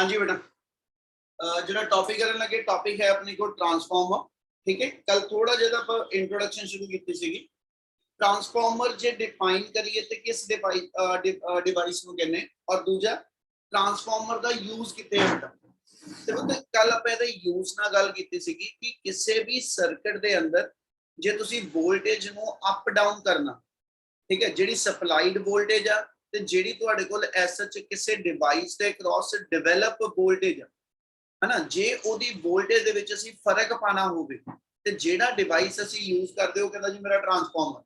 हाँ जी बेटा, जो टॉपिक करने लगे टॉपिक है अपने को ट्रांसफॉर्मर। ठीक है, कल थोड़ा जिहा इंट्रोडक्शन शुरू की सी। ट्रांसफॉर्मर जे डिफाइन करिए तो किस डिवाइस को कहने और दूजा ट्रांसफॉर्मर का यूज कितने होता। तो कल आप यूज ना गल की सी कि किसी भी सर्किट के अंदर जे तुसी वोल्टेज नो अप डाउन करना, ठीक है, जी सप्लाइड वोल्टेज आ ते जिहड़ी तुहाडे कोल एस सच किसी डिवाइस के क्रॉस डिवेलप वोल्टेज है ना, जे ओदी वोल्टेज दे विच असीं फर्क पाना होवे ते जिहड़ा डिवाइस असीं यूज करदे हो कहंदा जी मेरा ट्रांसफॉर्मर।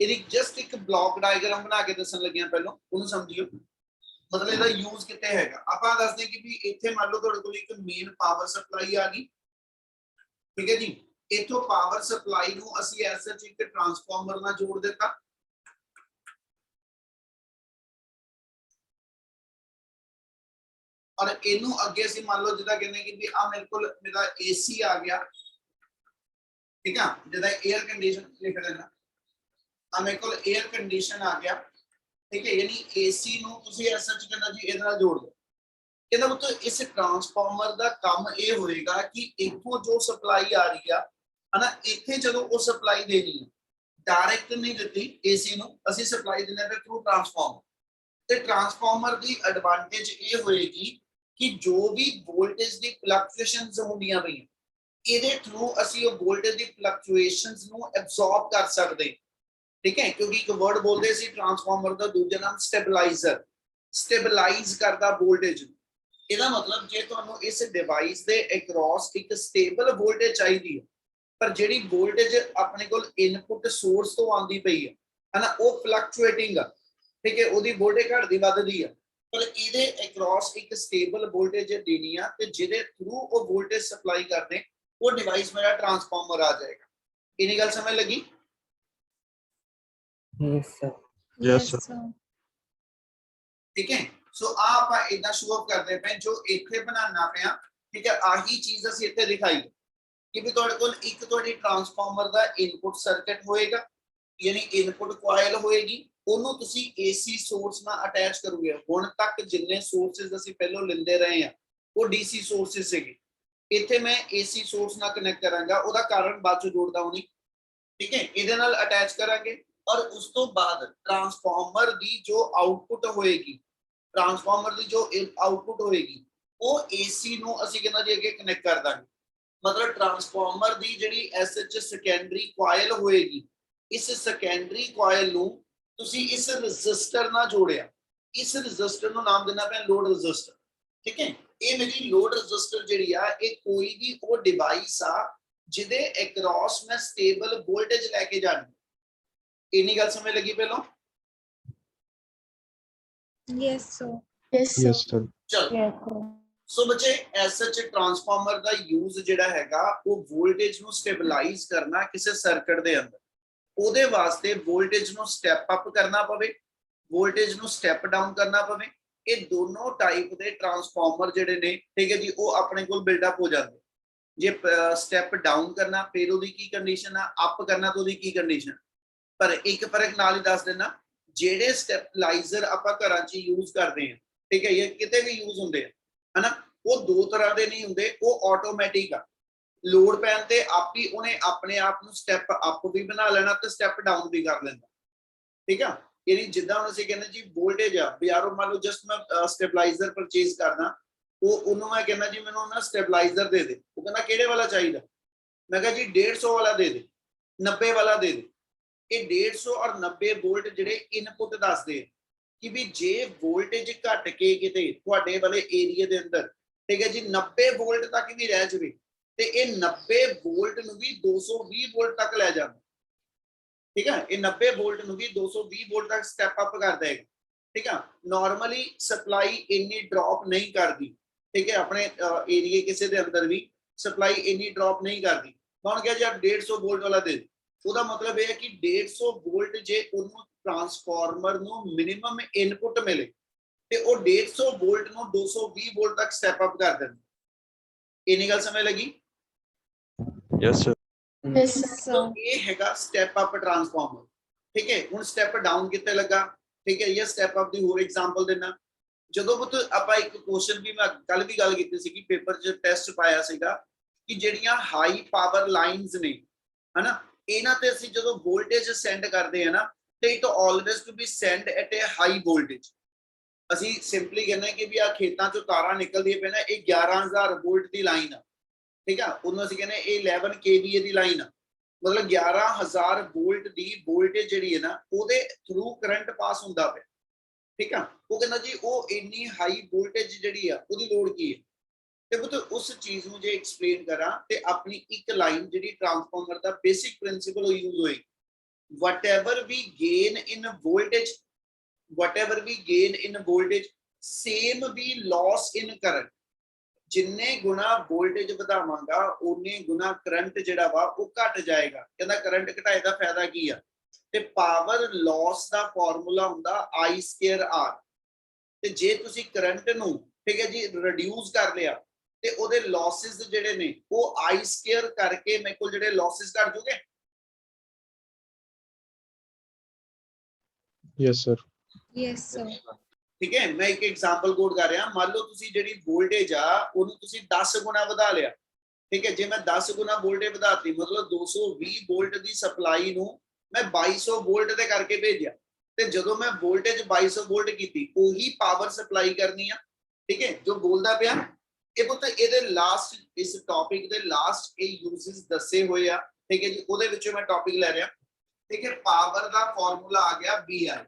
इहदी जस्ट एक ब्लॉक डायग्राम बना के दसन लगिया पहलों उहनूं समझियो, मतलब इहदा यूज कित्थे हैगा। आपां दसदे कि भी इत्थे मान लो तुहाडे कोल एक मेन पावर सप्लाई आ गई, ठीक है जी, इथों पावर सप्लाई नूं असीं एस सच एक ट्रांसफॉर्मर नाल जोड़ दिता। और इनू अगे असीं मान लो जिदा कहने कि भी आ मेरे को मेरा एसी आ गया, ठीक है, जिदा एयर कंडीशन लिख देना, आ मेरे को एयर कंडीशन आ गया, ठीक है, यानी एसी नू तुसीं एस सच कहना जी इहदे नाल जोड़ दो। कहना मतलब इस ट्रांसफॉर्मर का काम ये होएगा कि इथों जो सप्लाई आ रही है ना, इत्थे चलो वो सप्लाई देनी है, डायरेक्ट नहीं देती एसी नू, असीं सप्लाई देना है थ्रू ट्रांसफॉर्मर। ते ट्रांसफॉर्मर की एडवांटेज ये होएगी कि जो भी वोल्टेज की फ्लक्चुएशंस होंदियां पईयां इहदे थ्रू असीं वो वोल्टेज की फ्लक्चुएशंस नू एब्जॉर्ब कर सकते, ठीक है, क्योंकि एक वर्ड बोलते सी ट्रांसफॉर्मर का दूजा नाम स्टेबलाइजर, स्टेबलाइज करता वोल्टेज। ਇਹਦਾ मतलब जे ਤੁਹਾਨੂੰ इस डिवाइस के अक्रॉस एक स्टेबल वोल्टेज चाहिए है, पर ਜਿਹੜੀ वोल्टेज अपने को इनपुट सोर्स तो आती पई है ना, वो फ्लक्चुएटिंग है, ठीक है, ਉਹਦੀ वोल्टेज घटती ਵੱਧਦੀ है, पर ਇਹਦੇ अक्रॉस एक स्टेबल वोल्टेज देनी है ਤੇ ਜਿਹਦੇ थ्रू वो वोल्टेज सप्लाई करने वो डिवाइस मेरा ट्रांसफॉर्मर आ जाएगा। इन्हीं गल समझ लगी? Yes sir. Yes sir. ठीक है, सो आप इदा शो अप करते पे जो इथे बनाना पिया, ठीक है, आही चीज असी इथे दिखाई कि भी तुहाडे कोल एक तुहाडी ट्रांसफॉर्मर दा इनपुट सर्किट होएगा, यानी इनपुट कॉइल होएगी, ओनू तुसी एसी सोर्स नाल अटैच करोगे। हुण तक जिन्ने सोर्सेस असी पहलो लेंदे रहे हैं वो डीसी सोर्सेस सीगे, इथे मैं एसी सोर्स नाल कनेक्ट करांगा, ओदा कारण बाद च जोड़दा हुणी, ठीक है, इहदे नाल अटैच करांगे। और उस तो बाद ट्रांसफॉर्मर दी जो आउटपुट होएगी, ट्रांसफॉर्मर की जो आउटपुट होएगी वो एसी नो असी कहना जी अगे कनेक्ट कर देंगे। मतलब ट्रांसफॉर्मर की जिहड़ी एसएच सेकेंडरी कॉइल होएगी, इस सेकेंडरी कॉइल नु तुसी इस रजिस्टर ना जोड़िया, इस रजिस्टर नु नाम देना पे लोड रजिस्टर, ठीक है। ये मेरी लोड रजिस्टर जिहड़ी आ ये कोई भी वो डिवाइस आ जिदे अक्रॉस मैं स्टेबल वोल्टेज लेके जानी। इन्नी गल समझ लगी पहलों? Yes sir. Yes sir. चलो सो बच्चे एस सच ट्रांसफॉर्मर का यूज जिहड़ा हैगा वो वोल्टेज नु स्टेबलाइज करना किसी सर्किट दे अंदर, ਉਹਦੇ वास्ते वोल्टेज नु स्टैप अप करना पवे, वोल्टेज नु स्टैप डाउन करना पवे। ये दोनों टाइप के ट्रांसफॉर्मर जिहड़े ने, ठीक है जी, वो अपने कोल बिल्डअप हो जाते। जे स्टैप डाउन करना फिर ਉਹਦੀ की कंडीशन है, अप करना तो ਉਹਦੀ की कंडीशन। पर एक फर्क नाल ही दस देना, ਜਿਹੜੇ स्टेबलाइजर ਆਪਾਂ ਘਰਾਂ 'ਚ यूज करते हैं, ठीक है, ये किते भी यूज होंगे है ना, वो दो तरह के नहीं होंगे, वो ऑटोमैटिक आ, लोड पैन ते आप ही उन्हें अपने आप ਨੂੰ स्टैप अप भी बना लेना ते स्टैप डाउन भी कर लेना, ठीक है। यानी जिद्दां हुण असीं कहने जी वोल्टेज आ बाजारों मान लो जस्ट मैं स्टेबलाइजर परचेज करना, वो उन्होंने मैं कहना जी मैनूं ना स्टेबलाइजर दे दे, वो कहना किहड़े वाला चाहिए, मैं कहा जी 150 वाला दे दे, 90 वाला दे दे। ये 150 और 90 वोल्ट जिहड़े इनपुट दसदे कि भी जे वोल्टेज घट के किते तुहाडे वाले एरिया दे अंदर, ठीक है जी, 90 वोल्ट तक भी रह जाए ते ये 90 वोल्ट नूं भी 220 वोल्ट तक ले जांदा, ठीक है, ये 90 वोल्ट नूं भी 220 वोल्ट तक स्टैप अप कर देगा, ठीक है। नॉर्मली सप्लाई इन्नी ड्रॉप नहीं करती, ठीक है, अपने एरिया किसी के अंदर भी सप्लाई इन्नी ड्रॉप नहीं करती। कौन कहा जी आप 150 वोल्ट वाला दे दो, ਉਹਦਾ मतलब यह है कि 150 वोल्ट जे ਉਹਨੂੰ ट्रांसफॉर्मर ਨੂੰ मिनिमम इनपुट मिले ਤੇ ਉਹ 150 वोल्ट ਨੂੰ 220 वोल्ट तक स्टेप अप कर देंगे। इन्नी गल समझ लगी? Yes sir. Yes sir. तो ये हैगा स्टेप अप ट्रांसफॉर्मर, ठीक है। हुण स्टेप डाउन कितने लगा, ठीक है, ये स्टेप अप दी होर एग्जांपल देना, ਜਦੋਂ ਪੁੱਤ ਆਪਾਂ ਇੱਕ ਕੁਐਸਚਨ ਵੀ ਮੈਂ ਕੱਲ ਵੀ ਗੱਲ ਕੀਤੀ ਸੀ ਕਿ ਪੇਪਰ 'ਚ ਟੈਸਟ ਪਾਇਆ ਸੀਗਾ ਕਿ ਜਿਹੜੀਆਂ ਹਾਈ ਪਾਵਰ ਲਾਈਨਸ ਨੇ ਹਨਾ, ਇਹਨਾਂ ਤੇ ਅਸੀਂ ਜਦੋਂ ਵੋਲਟੇਜ ਸੈਂਡ ਕਰਦੇ ਆ ਨਾ ਤੇ it always to be send at a high voltage. ਅਸੀਂ ਸਿੰਪਲੀ ਕਹਿੰਦੇ ਕਿ ਵੀ ਆ ਖੇਤਾਂ 'ਚੋਂ ਤਾਰਾਂ ਨਿਕਲਦੀਆਂ ਪਈਆਂ, ਇਹ 11000 ਵੋਲਟ ਦੀ ਲਾਈਨ ਆ, ਠੀਕ ਆ, ਉਹਨੂੰ ਅਸੀਂ ਕਹਿੰਦੇ ਇਹ 11 kVA ਦੀ ਲਾਈਨ ਆ, ਮਤਲਬ 11000 ਵੋਲਟ ਦੀ ਵੋਲਟੇਜ ਜਿਹੜੀ ਹੈ ਨਾ ਉਹਦੇ ਥਰੂ ਕਰੰਟ ਪਾਸ ਹੁੰਦਾ ਪਿਆ, ਠੀਕ ਆ। ਉਹ ਕਹਿੰਦਾ ਜੀ ਉਹ ਇੰਨੀ ਹਾਈ ਵੋਲਟੇਜ ਜਿਹੜੀ ਆ ਉਹਦੀ ਲੋੜ ਕੀ ਹੈ, ਤੇ ਪੁੱਤ ਉਸ ਚੀਜ਼ ਨੂੰ ਜੇ ਐਕਸਪਲੇਨ ਕਰਾਂ ਤੇ ਆਪਣੀ ਇੱਕ ਲਾਈਨ ਜਿਹੜੀ ਟਰਾਂਸਫਾਰਮਰ ਦਾ ਬੇਸਿਕ ਪ੍ਰਿੰਸੀਪਲ ਉਹ ਯੂਜ਼ ਹੋਏਗੀ, whatever we gain in voltage, whatever we gain in voltage same we loss in current। ਜਿੰਨੇ ਗੁਣਾ ਵੋਲਟੇਜ ਵਧਾਵਾਂਗਾ ਉਨੇ ਗੁਣਾ ਕਰੰਟ ਜਿਹੜਾ ਵਾ ਉਹ ਘਟ ਜਾਏਗਾ। ਕਹਿੰਦਾ ਕਰੰਟ ਘਟਾਏ ਦਾ ਫਾਇਦਾ ਕੀ ਆ, ਤੇ ਪਾਵਰ ਲਾਸ ਦਾ ਫਾਰਮੂਲਾ ਹੁੰਦਾ I²R, ਤੇ ਜੇ ਤੁਸੀਂ ਕਰੰਟ ਨੂੰ ਠੀਕ ਹੈ ਜੀ ਰਿਡਿਊਸ ਕਰ ਲਿਆ ਤੇ ਉਹਦੇ ਲਾਸਸ ਜਿਹੜੇ ਨੇ ਉਹ I² ਕਰਕੇ ਮੇਰੇ ਕੋਲ ਜਿਹੜੇ ਲਾਸਸ ਘਟ ਜੂਗੇ। Yes, sir. Yes, sir. ਠੀਕ ਹੈ, ਮੈਂ ਇੱਕ ਐਗਜ਼ਾਮਪਲ ਕੋਡ ਕਰ ਰਿਹਾ। ਮੰਨ ਲਓ ਤੁਸੀਂ ਜਿਹੜੀ ਵੋਲਟੇਜ ਆ ਉਹਨੂੰ ਤੁਸੀਂ 10 ਗੁਣਾ ਵਧਾ ਲਿਆ, ਠੀਕ ਹੈ। ਜੇ ਮੈਂ 10 ਗੁਣਾ ਵੋਲਟੇਜ ਵਧਾਤੀ ਮਤਲਬ 220 ਵੋਲਟ ਦੀ ਸਪਲਾਈ ਨੂੰ ਮੈਂ 2200 ਵੋਲਟ ਤੇ ਕਰਕੇ ਭੇਜਿਆ, ਤੇ ਜਦੋਂ ਮੈਂ ਵੋਲਟੇਜ 2200 ਵੋਲਟ ਕੀਤੀ ਉਹੀ ਪਾਵਰ ਸਪਲਾਈ ਕਰਨੀ ਆ, ਠੀਕ ਹੈ। ਜੋ ਬੋਲਦਾ ਪਿਆ ਇਹ ਪੁੱਤ ਇਹਦੇ ਲਾਸਟ ਇਸ ਟੌਪਿਕ ਦੇ ਲਾਸਟ ਇਹ ਯੂਜ਼ਸ ਦੱਸੇ ਹੋਏ ਆ, ਠੀਕ ਹੈ ਜੀ, ਉਹਦੇ ਵਿੱਚੋਂ ਮੈਂ ਟੌਪਿਕ ਲੈ ਰਿਹਾ, ਠੀਕ ਹੈ। ਪਾਵਰ ਦਾ ਫਾਰਮੂਲਾ ਆ ਗਿਆ BI।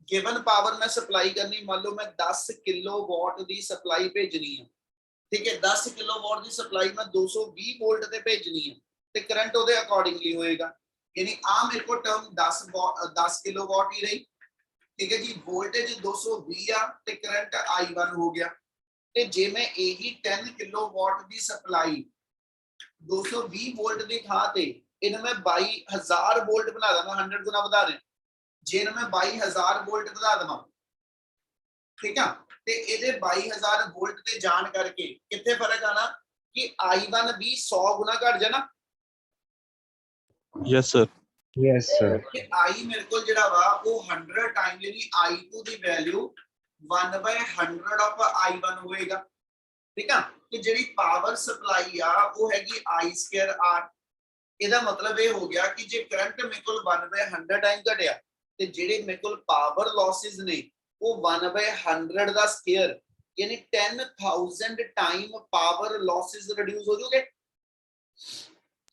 ਗਿਵਨ ਪਾਵਰ ਮੈਂ ਸਪਲਾਈ ਕਰਨੀ, ਮੰਨ ਲਓ ਮੈਂ 10 ਕਿਲੋਵਾਟ ਦੀ ਸਪਲਾਈ ਭੇਜਣੀ ਹੈ, ਠੀਕ ਹੈ। 10 ਕਿਲੋਵਾਟ ਦੀ ਸਪਲਾਈ ਮੈਂ 220 ਵੋਲਟ ਤੇ ਭੇਜਣੀ ਹੈ, ਤੇ ਕਰੰਟ ਉਹਦੇ ਅਕੋਰਡਿੰਗਲੀ ਹੋਏਗਾ। ਯਾਨੀ ਆ ਮੇਰੇ ਕੋਲ ਟਰਮ 10 ਕਿਲੋਵਾਟ ਹੀ ਰਹੀ, ਠੀਕ ਹੈ ਜੀ। ਵੋਲਟੇਜ 220 ਆ ਤੇ ਕਰੰਟ I1 ਹੋ ਗਿਆ। ਤੇ ਜੇ ਮੈਂ ਇਹੀ 10 ਕਿਲੋਵਾਟ ਦੀ ਸਪਲਾਈ 220 ਵੋਲਟ ਦੀ ਥਾਂ ਤੇ ਇਹਨੂੰ ਮੈਂ 22000 ਵੋਲਟ ਬਣਾ ਦਾਂਗਾ, 100 ਗੁਣਾ ਵਧਾ ਦੇ, ਜੇ ਮੈਂ 22000 ਵੋਲਟ ਵਧਾ ਦਵਾਂ, ਠੀਕ ਆ, ਤੇ ਇਹਦੇ 22000 ਵੋਲਟ ਤੇ ਜਾਣ ਕਰਕੇ ਕਿੱਥੇ ਫਰਕ ਆਣਾ ਕਿ I1 ਵੀ 100 ਗੁਣਾ ਘਟ ਜਾਣਾ। Yes, sir. Yes, sir. ਕਿ I ਮੇਰੇ ਕੋਲ ਜਿਹੜਾ ਵਾ ਉਹ 100 ਟਾਈਮ ਯਾਨੀ I2 the value 1/100 of I1 ਹੋਏਗਾ, ਠੀਕ ਆ। ਕਿ ਜਿਹੜੀ ਪਾਵਰ ਸਪਲਾਈ ਆ ਉਹ ਹੈਗੀ I²R। ਇਹਦਾ ਮਤਲਬ ਇਹ ਹੋ ਗਿਆ ਕਿ ਜੇ ਕਰੰਟ ਮੇਰੇ ਕੋਲ 1/100 ਟਾਈਮ ਘਟਿਆ ਤੇ ਜਿਹੜੇ ਮੇਰੇ ਕੋਲ ਪਾਵਰ ਲਾਸਸ ਨੇ ਉਹ 1/100 ਦਾ ਸਕੁਅਰ ਯਾਨੀ 10000 ਟਾਈਮ ਪਾਵਰ ਲਾਸਸ ਰਿਡਿਊਸ ਹੋ ਜੂਗੇ।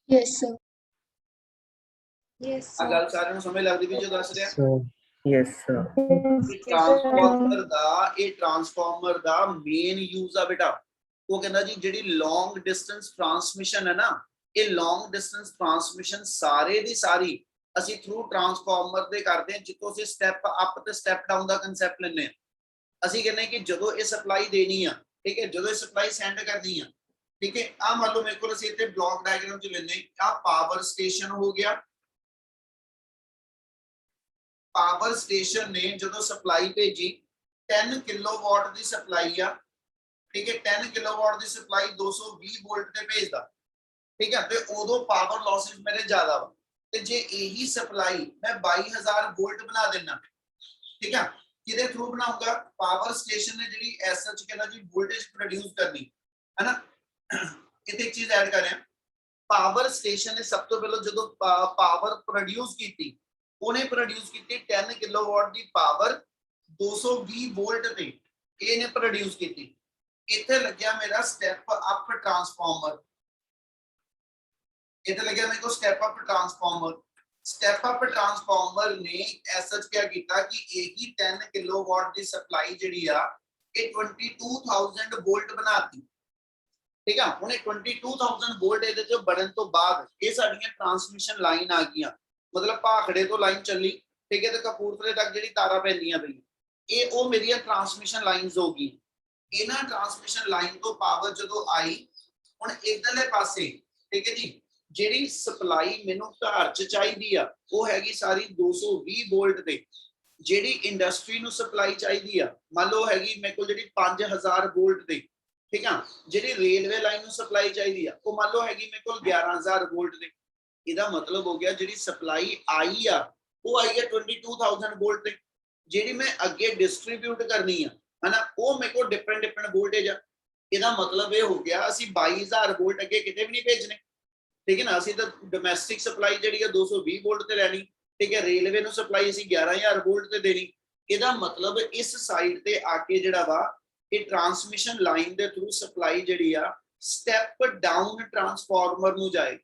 Yes, sir. Yes, ਆ sir. ਗੱਲ ਸਾਰਿਆਂ ਨੂੰ ਸਮਝ ਲੱਗਦੀ ਵੀ ਜੋ ਦੱਸ ਰਿਹਾ। So, yes, sir. ਇਹ ਟਰਾਂਸਫਾਰਮਰ ਦਾ ਮੇਨ ਯੂਜ਼ ਆ ਬੇਟਾ। ਉਹ ਕਹਿੰਦਾ ਜੀ ਜਿਹੜੀ ਲੌਂਗ ਡਿਸਟੈਂਸ ਟਰਾਂਸਮਿਸ਼ਨ ਹੈ ਨਾ, ਇਹ ਲੌਂਗ ਡਿਸਟੈਂਸ ਟਰਾਂਸਮਿਸ਼ਨ ਸਾਰੇ ਦੀ ਸਾਰੀ ਅਸੀਂ ਥਰੂ ਟਰਾਂਸਫਾਰਮਰ ਦੇ ਕਰਦੇ ਹਾਂ, ਜਿੱਥੋਂ ਅਸੀਂ ਸਟੈਪ ਅਪ ਤੇ ਸਟੈਪ ਡਾਊਨ ਦਾ ਕਨਸੈਪਟ ਲੈਂਦੇ ਹਾਂ। ਅਸੀਂ ਕਹਿੰਦੇ ਕਿ ਜਦੋਂ ਇਹ ਸਪਲਾਈ ਦੇਣੀ ਆ, ਠੀਕ ਹੈ, ਜਦੋਂ ਇਹ ਸਪਲਾਈ ਸੈਂਡ ਕਰਨੀ ਆ, ਠੀਕ ਹੈ। ਆ ਮੰਨ ਲਓ ਮੇਰੇ ਕੋਲ ਅਸੀਂ ਇੱਥੇ ਬਲੌਕ ਡਾਇਗਰਾਮ ਚ ਲੈਂਦੇ ਆ, ਪਾਵਰ ਸਟੇਸ਼ਨ ਹੋ ਗਿਆ। ਪਾਵਰ ਸਟੇਸ਼ਨ ਨੇ ਜਦੋਂ ਸਪਲਾਈ ਭੇਜੀ 10 ਕਿਲੋਵਾਟ ਦੀ ਸਪਲਾਈ ਆ, ਠੀਕ ਹੈ, 10 ਕਿਲੋਵਾਟ ਦੀ ਸਪਲਾਈ 220 ਵੋਲਟ ਤੇ ਭੇਜਦਾ, ਠੀਕ ਹੈ। ਤੇ ਉਦੋਂ ਪਾਵਰ ਲਾਸਸ ਮੇਰੇ ਜ਼ਿਆਦਾ ਵਾ, ਤੇ ਜੇ ਇਹੀ ਸਪਲਾਈ ਮੈਂ 22000 ਵੋਲਟ ਬਣਾ ਦੇਣਾ, ਠੀਕ ਹੈ, ਕਿਹਦੇ ਥਰੂ ਬਣਾਉਂਗਾ, ਪਾਵਰ ਸਟੇਸ਼ਨ ਨੇ ਜਿਹੜੀ ਐਸਐਚ ਕਹਿੰਦਾ ਜੀ ਵੋਲਟੇਜ ਪ੍ਰੋਡਿਊਸ ਕਰਨੀ ਹੈ ਨਾ। ਇੱਥੇ ਇੱਕ ਚੀਜ਼ ਐਡ ਕਰ ਰਿਹਾ, ਪਾਵਰ ਸਟੇਸ਼ਨ ਨੇ ਸਭ ਤੋਂ ਪਹਿਲਾਂ ਜਦੋਂ ਪਾਵਰ ਪ੍ਰੋਡਿਊਸ ਕੀਤੀ, ਉਹਨੇ ਪ੍ਰੋਡਿਊਸ ਕੀਤੀ 10 ਕਿਲੋਵਾਟ ਦੀ ਪਾਵਰ 220 ਵੋਲਟ ਤੇ ਇਹਨੇ ਪ੍ਰੋਡਿਊਸ ਕੀਤੀ। ਇੱਥੇ ਲੱਗਿਆ ਮੇਰਾ ਸਟੈਪ ਅਪ ਟਰਾਂਸਫਾਰਮਰ, ਇੱਥੇ ਲੱਗਿਆ ਮੇਰੇ ਕੋਲ step up transformer. Step up transformer ਨੇ ਐਸਐਚ ਕਿਆ ਕੀਤਾ ਕਿ ਇਹੀ 10 ਕਿਲੋਵਾਟ ਦੀ ਸਪਲਾਈ ਜਿਹੜੀ ਆ ਇਹ 22000 ਵੋਲਟ ਬਣਾਤੀ, ਠੀਕ ਆ। ਉਹਨੇ 22000 ਵੋਲਟ ਇਹਦੇ ਚ ਬਣਨ ਤੋਂ ਬਾਅਦ ਇਹ ਸਾਡੀਆਂ ਟਰਾਂਸਮਿਸ਼ਨ ਲਾਈਨ ਆ ਗਈਆਂ, ਮਤਲਬ ਭਾਖੜੇ ਤੋਂ ਲਾਈਨ ਚੱਲੀ, ਠੀਕ ਹੈ, ਤੇ ਕਪੂਰਥਲੇ ਤੱਕ ਜਿਹੜੀ ਤਾਰਾਂ ਪੈਂਦੀਆਂ ਪਈਆਂ, ਇਹ ਉਹ ਮੇਰੀਆਂ ਟਰਾਂਸਮਿਸ਼ਨ ਲਾਈਨਸ ਹੋ ਗਈਆਂ। ਇਹਨਾਂ ਟਰਾਂਸਮਿਸ਼ਨ ਲਾਈਨ ਤੋਂ ਪਾਵਰ ਜਦੋਂ ਆਈ, ਹੁਣ ਇਧਰਲੇ ਪਾਸੇ, ਠੀਕ ਹੈ ਜੀ, ਜਿਹੜੀ ਸਪਲਾਈ ਮੈਨੂੰ ਘਰ ਚ ਚਾਹੀਦੀ ਆ ਉਹ ਹੈਗੀ ਸਾਰੀ 220 ਵੋਲਟ ਤੇ। ਜਿਹੜੀ ਇੰਡਸਟਰੀ ਨੂੰ ਸਪਲਾਈ ਚਾਹੀਦੀ ਆ ਮੰਨ ਲਓ ਹੈਗੀ ਮੇਰੇ ਕੋਲ ਜਿਹੜੀ 5000 ਵੋਲਟ ਤੇ, ਠੀਕ ਆ। ਜਿਹੜੀ ਰੇਲਵੇ ਲਾਈਨ ਨੂੰ ਸਪਲਾਈ ਚਾਹੀਦੀ ਆ ਉਹ ਮੰਨ ਲਓ ਹੈਗੀ ਮੇਰੇ ਕੋਲ 11000 ਵੋਲਟ ਤੇ। ਇਹਦਾ ਮਤਲਬ ਹੋ ਗਿਆ ਜਿਹੜੀ ਸਪਲਾਈ ਆਈ ਆ ਉਹ ਆਈ ਹੈ 22000 ਵੋਲਟ ਤੇ। ਜਿਹੜੀ ਮੈਂ ਅੱਗੇ ਡਿਸਟ੍ਰੀਬਿਊਟ ਕਰਨੀ ਆ है ना, वो मेरे को डिफरेंट वोल्टेज आ। ਇਹਦਾ ਮਤਲਬ ਇਹ ਹੋ ਗਿਆ ਅਸੀਂ 22000 ਵੋਲਟ ਅੱਗੇ ਕਿਤੇ ਵੀ ਨਹੀਂ ਭੇਜਣੇ, ਠੀਕ ਹੈ ਨਾ। ਅਸੀਂ ਤਾਂ ਡੋਮੈਸਟਿਕ ਸਪਲਾਈ ਜਿਹੜੀ ਆ 220 ਵੋਲਟ ਤੇ ਲੈਣੀ, ਠੀਕ ਹੈ। ਰੇਲਵੇ ਨੂੰ ਸਪਲਾਈ ਅਸੀਂ 11000 ਵੋਲਟ ਤੇ ਦੇਣੀ। ਇਹਦਾ ਮਤਲਬ ਇਸ ਸਾਈਡ ਤੇ ਆ ਕੇ ਜਿਹੜਾ ਵਾ ਇਹ ਟਰਾਂਸਮਿਸ਼ਨ ਲਾਈਨ ਦੇ ਥਰੂ ਸਪਲਾਈ ਜਿਹੜੀ ਆ ਸਟੈਪ ਡਾਊਨ ਟਰਾਂਸਫਾਰਮਰ ਨੂੰ ਜਾਏ,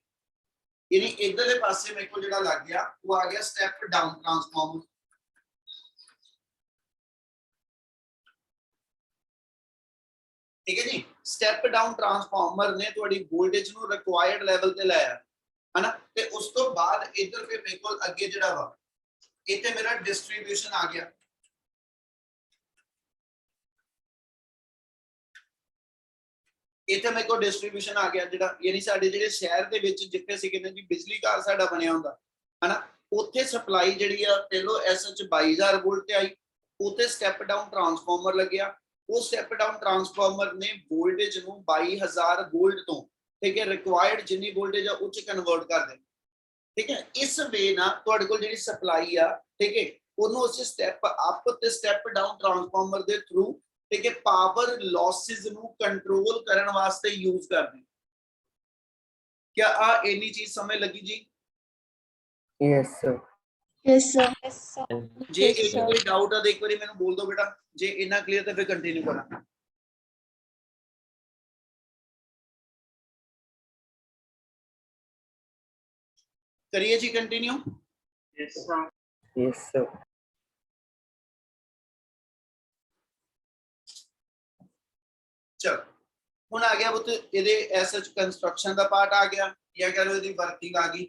ਯਾਨੀ ਇਧਰਲੇ ਪਾਸੇ ਮੇਰੇ ਕੋਲ ਜਿਹੜਾ ਲੱਗ ਗਿਆ ਉਹ ਆ ਗਿਆ ਸਟੈਪ ਡਾਊਨ ਟਰਾਂਸਫਾਰਮਰ, ठीक है जी। स्टेप डाउन ट्रांसफार्मर ने थोड़ी वोल्टेज नु रिक्वायर्ड लेवल ते लाया है ना, ते उस तो बाद इधर पे मेरे को अगे जड़ा वा इथे मेरा डिस्ट्रीब्यूशन आ गया, इथे मेरे को डिस्ट्रीब्यूशन आ गया जड़ा, यानी साडे जेडे शहर दे विच जिथे सी कहंदे जी बिजली घर साडा बनया हुंदा है ना, उत्थे सप्लाई जड़ी आ पहलो एसएच 22000 वोल्ट ते आई, उत्थे स्टेप डाउन ट्रांसफार्मर लग्या, वो स्टेप डाउन ट्रांसफार्मर ने वोल्टेज नु 22000 वोल्ट तो, ठीक है, रिक्वायर्ड जिन्नी वोल्टेज आ उच्च कन्वर्ट कर दे, ठीक है। इस वे ना तुहाडे कोल जिहड़ी सप्लाई आ, ठीक है, ओनू उस स्टेप अप ते स्टेप डाउन ट्रांसफार्मर दे थ्रू, ठीक है, पावर लॉसेस नु कंट्रोल करन वास्ते यूज करदे। क्या आ इन्नी चीज समझ लगी जी? Yes, sir. Yes, sir. Yes, sir. जे Yes, इन्नी sir. कोई डाउट आ तो एक बारी मैनू बोल दो बेटा, जे इन्ना क्लियर तो फिर कंटिन्यू करा। करिए जी continue. Yes, sir. Yes, sir. चलो हुण आ गया पुत इहदे एसएच कंस्ट्रक्शन दा पार्ट आ गया, या कह लो इहदी वर्किंग आ गई।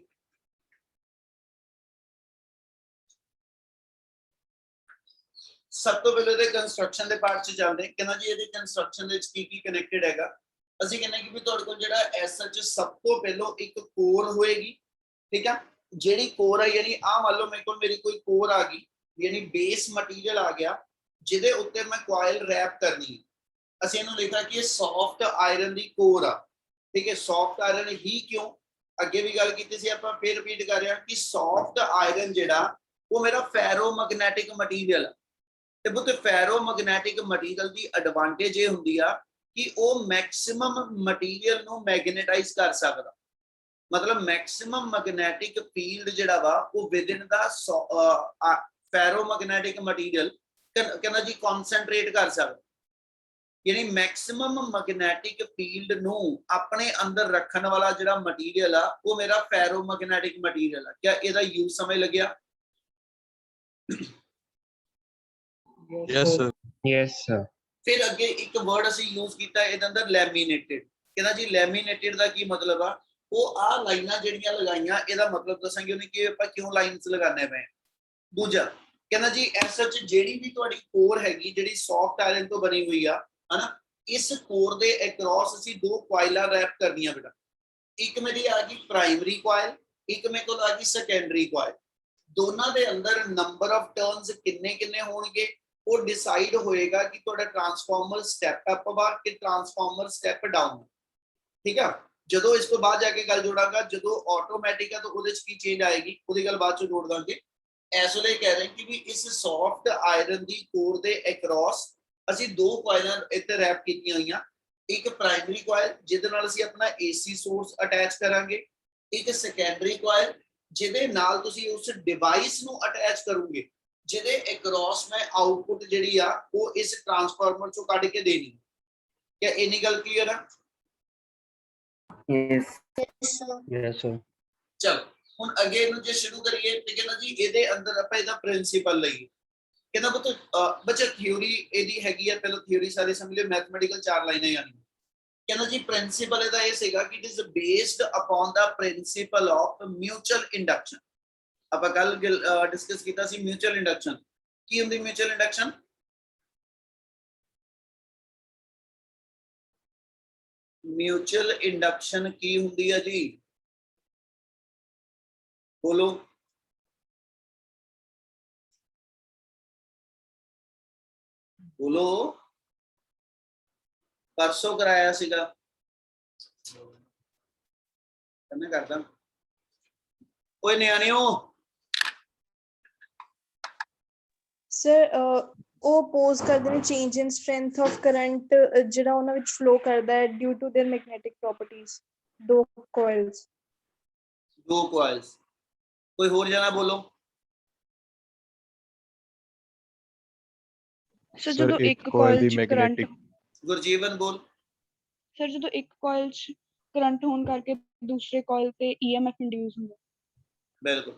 सब तो पहले इहदे कंस्ट्रक्शन दे पार्ट च चलदे, कहना जी इहदे कंस्ट्रक्शन दे विच की कनेक्टेड हैगा। ਅਸੀਂ ਕਹਿੰਦੇ ਕਿ ਵੀ ਤੁਹਾਡੇ ਕੋਲ ਜਿਹੜਾ ਐਸਐਚ ਸਭ ਤੋਂ ਪਹਿਲਾਂ ਇੱਕ ਕੋਰ ਹੋਏਗੀ, ਠੀਕ ਆ। ਜਿਹੜੀ ਕੋਰ ਆ ਯਾਨੀ ਆ ਮੰਨ ਲਓ ਮੇਰੇ ਕੋਲ ਮੇਰੀ ਕੋਈ ਕੋਰ ਆ ਗਈ, ਯਾਨੀ ਬੇਸ ਮਟੀਰੀਅਲ ਆ ਗਿਆ ਜਿਹਦੇ ਉੱਤੇ ਮੈਂ ਕੋਇਲ ਰੈਪ ਕਰਨੀ ਹੈ। ਅਸੀਂ ਇਹਨੂੰ ਲਿਖਿਆ ਕਿ ਇਹ ਸੌਫਟ ਆਇਰਨ ਦੀ ਕੋਰ ਆ, ਠੀਕ ਹੈ। ਸੌਫਟ ਆਇਰਨ ਹੀ ਕਿਉਂ, ਅੱਗੇ ਵੀ ਗੱਲ ਕੀਤੀ ਸੀ ਆਪਾਂ, ਫਿਰ ਰਿਪੀਟ ਕਰ ਰਹੇ ਹਾਂ ਕਿ ਸੌਫਟ ਆਇਰਨ ਜਿਹੜਾ ਉਹ ਮੇਰਾ ਫੈਰੋ ਮੈਗਨੈਟਿਕ ਮਟੀਰੀਅਲ ਆ। ਤੇ ਬੁੱਤ ਫੈਰੋ ਮੈਗਨੈਟਿਕ ਮਟੀਰੀਅਲ ਦੀ ਐਡਵਾਂਟੇਜ ਇਹ ਹੁੰਦੀ ਆ कि वो मैक्सिमम मटीरियल नु मैग्नेटाइज कर सकदा, मतलब मैक्सिमम मैग्नेटिक फील्ड जिहड़ा वा वो विद इन दा फेरो मैग्नेटिक मटीरियल कहना जी कॉन्सेंट्रेट कर सकदा, यानी मैक्सिमम मैग्नेटिक फील्ड नु अपने अंदर रखने वाला जिहड़ा मटीरियल आ वो मेरा फेरो मैग्नेटिक मटीरियल आ। क्या इहदा यूज समझ लग्या? Yes, sir. Yes, sir. फिर अगे एक वर्ड असी यूज किया इहदे अंदर लैमीनेटेड। कहना जी लैमीनेटेड का की मतलब आ, वो आ लाइनां जिहड़ियां लगाइयां इहदा मतलब दसांगे उन्हें कि आपां क्यों लाइन्स लगाने पे। दूजा कहना जी एसएच जिहड़ी भी तुहाडी कोर हैगी जिहड़ी सॉफ्ट आयरन तो बनी हुई है ना, इस कोर दे अक्रॉस असी दो कॉइलां रैप करनियां बेटा। एक मेरी आ गई प्राइमरी कॉइल, एक मेरे को आ गई सेकेंडरी कॉइल। दोनों दे अंदर नंबर ऑफ टर्न्स किन्ने किन्ने होणगे वो डिसाइड होएगा कि थोड़ा ट्रांसफार्मर स्टेप अप वा कि ट्रांसफार्मर स्टेप डाउन, ठीक है। जदों इस तो बाद जाके गल जोड़ांगा, जदों ऑटोमैटिक है तो उहदे च की चेंज आएगी उहदी गल बाद च जोड़ दांगे। इस वेले कह रहे हैं कि भी इस सॉफ्ट आयरन दी कोर दे अक्रॉस असी दो कॉइलां इत्ते रैप कीतियां होईयां। एक प्राइमरी कॉइल जिहदे नाल असी अपना एसी सोर्स अटैच करांगे, एक सेकेंडरी कॉइल जिहदे नाल तुसी उस डिवाइस नूं अटैच करोगे जिहदे अक्रॉस में आउटपुट जिहड़ी आ वो इस ट्रांसफार्मर चों कढ के देनी। क्या इन्नी गल क्लियर है? Yes. Yes, sir. Yes, sir. चलो हुण अगे इहनूं जे शुरू करिए ते कहना जी इहदे अंदर आपां इहदा प्रिंसिपल लईए। कहना पुੱਤ बच्चा थ्योरी इहदी हैगी आ, पहले थ्योरी सारी समझ लियो, मैथमेटिकल चार लाइनां यानी। कहना जी प्रिंसिपल इहदा इह सीगा कि it is based upon the principle of mutual induction. ਆਪਾਂ ਕੱਲ ਡਿਸਕਸ ਕੀਤਾ ਸੀ ਮਿਊਚੁਅਲ ਇੰਡਕਸ਼ਨ। ਕੀ ਹੁੰਦੀ ਮਿਊਚੁਅਲ ਇੰਡਕਸ਼ਨ? ਮਿਊਚੁਅਲ ਇੰਡਕਸ਼ਨ ਕੀ ਹੁੰਦੀ ਹੈ ਜੀ? ਬੋਲੋ। ਬੋਲੋ। परसों कराया सीगा, मैं करदा ओए न्याणियो। Sir, ਉਹ ਅਪੋਜ਼ ਕਰਦੇ ਨੇ change in strength of current ਜਿਹੜਾ ਉਹਨਾਂ ਵਿੱਚ ਫਲੋ ਕਰਦਾ ਹੈ due to their magnetic properties. ਦੋ ਕੋਇਲਸ। ਦੋ coils। ਕੋਈ ਹੋਰ ਜਣਾ ਬੋਲੋ। ਸਰ Sir, ਜਦੋਂ ਇੱਕ ਇੱਕ coil ਕੋਇਲ ਦੀ ਚ ਕਰੰਟ magnetic- ਗੁਰਜੀਵਨ ਬੋਲ। ਸਰ ਜਦੋਂ ਇੱਕ ਕੋਇਲ ਚ ਕਰੰਟ ਹੋਣ ਕਰਕੇ ਦੂਸਰੇ ਕੋਇਲ ਤੇ EMF ਇੰਡਿਊਸ ਹੁੰਦਾ। ਬਿਲਕੁਲ।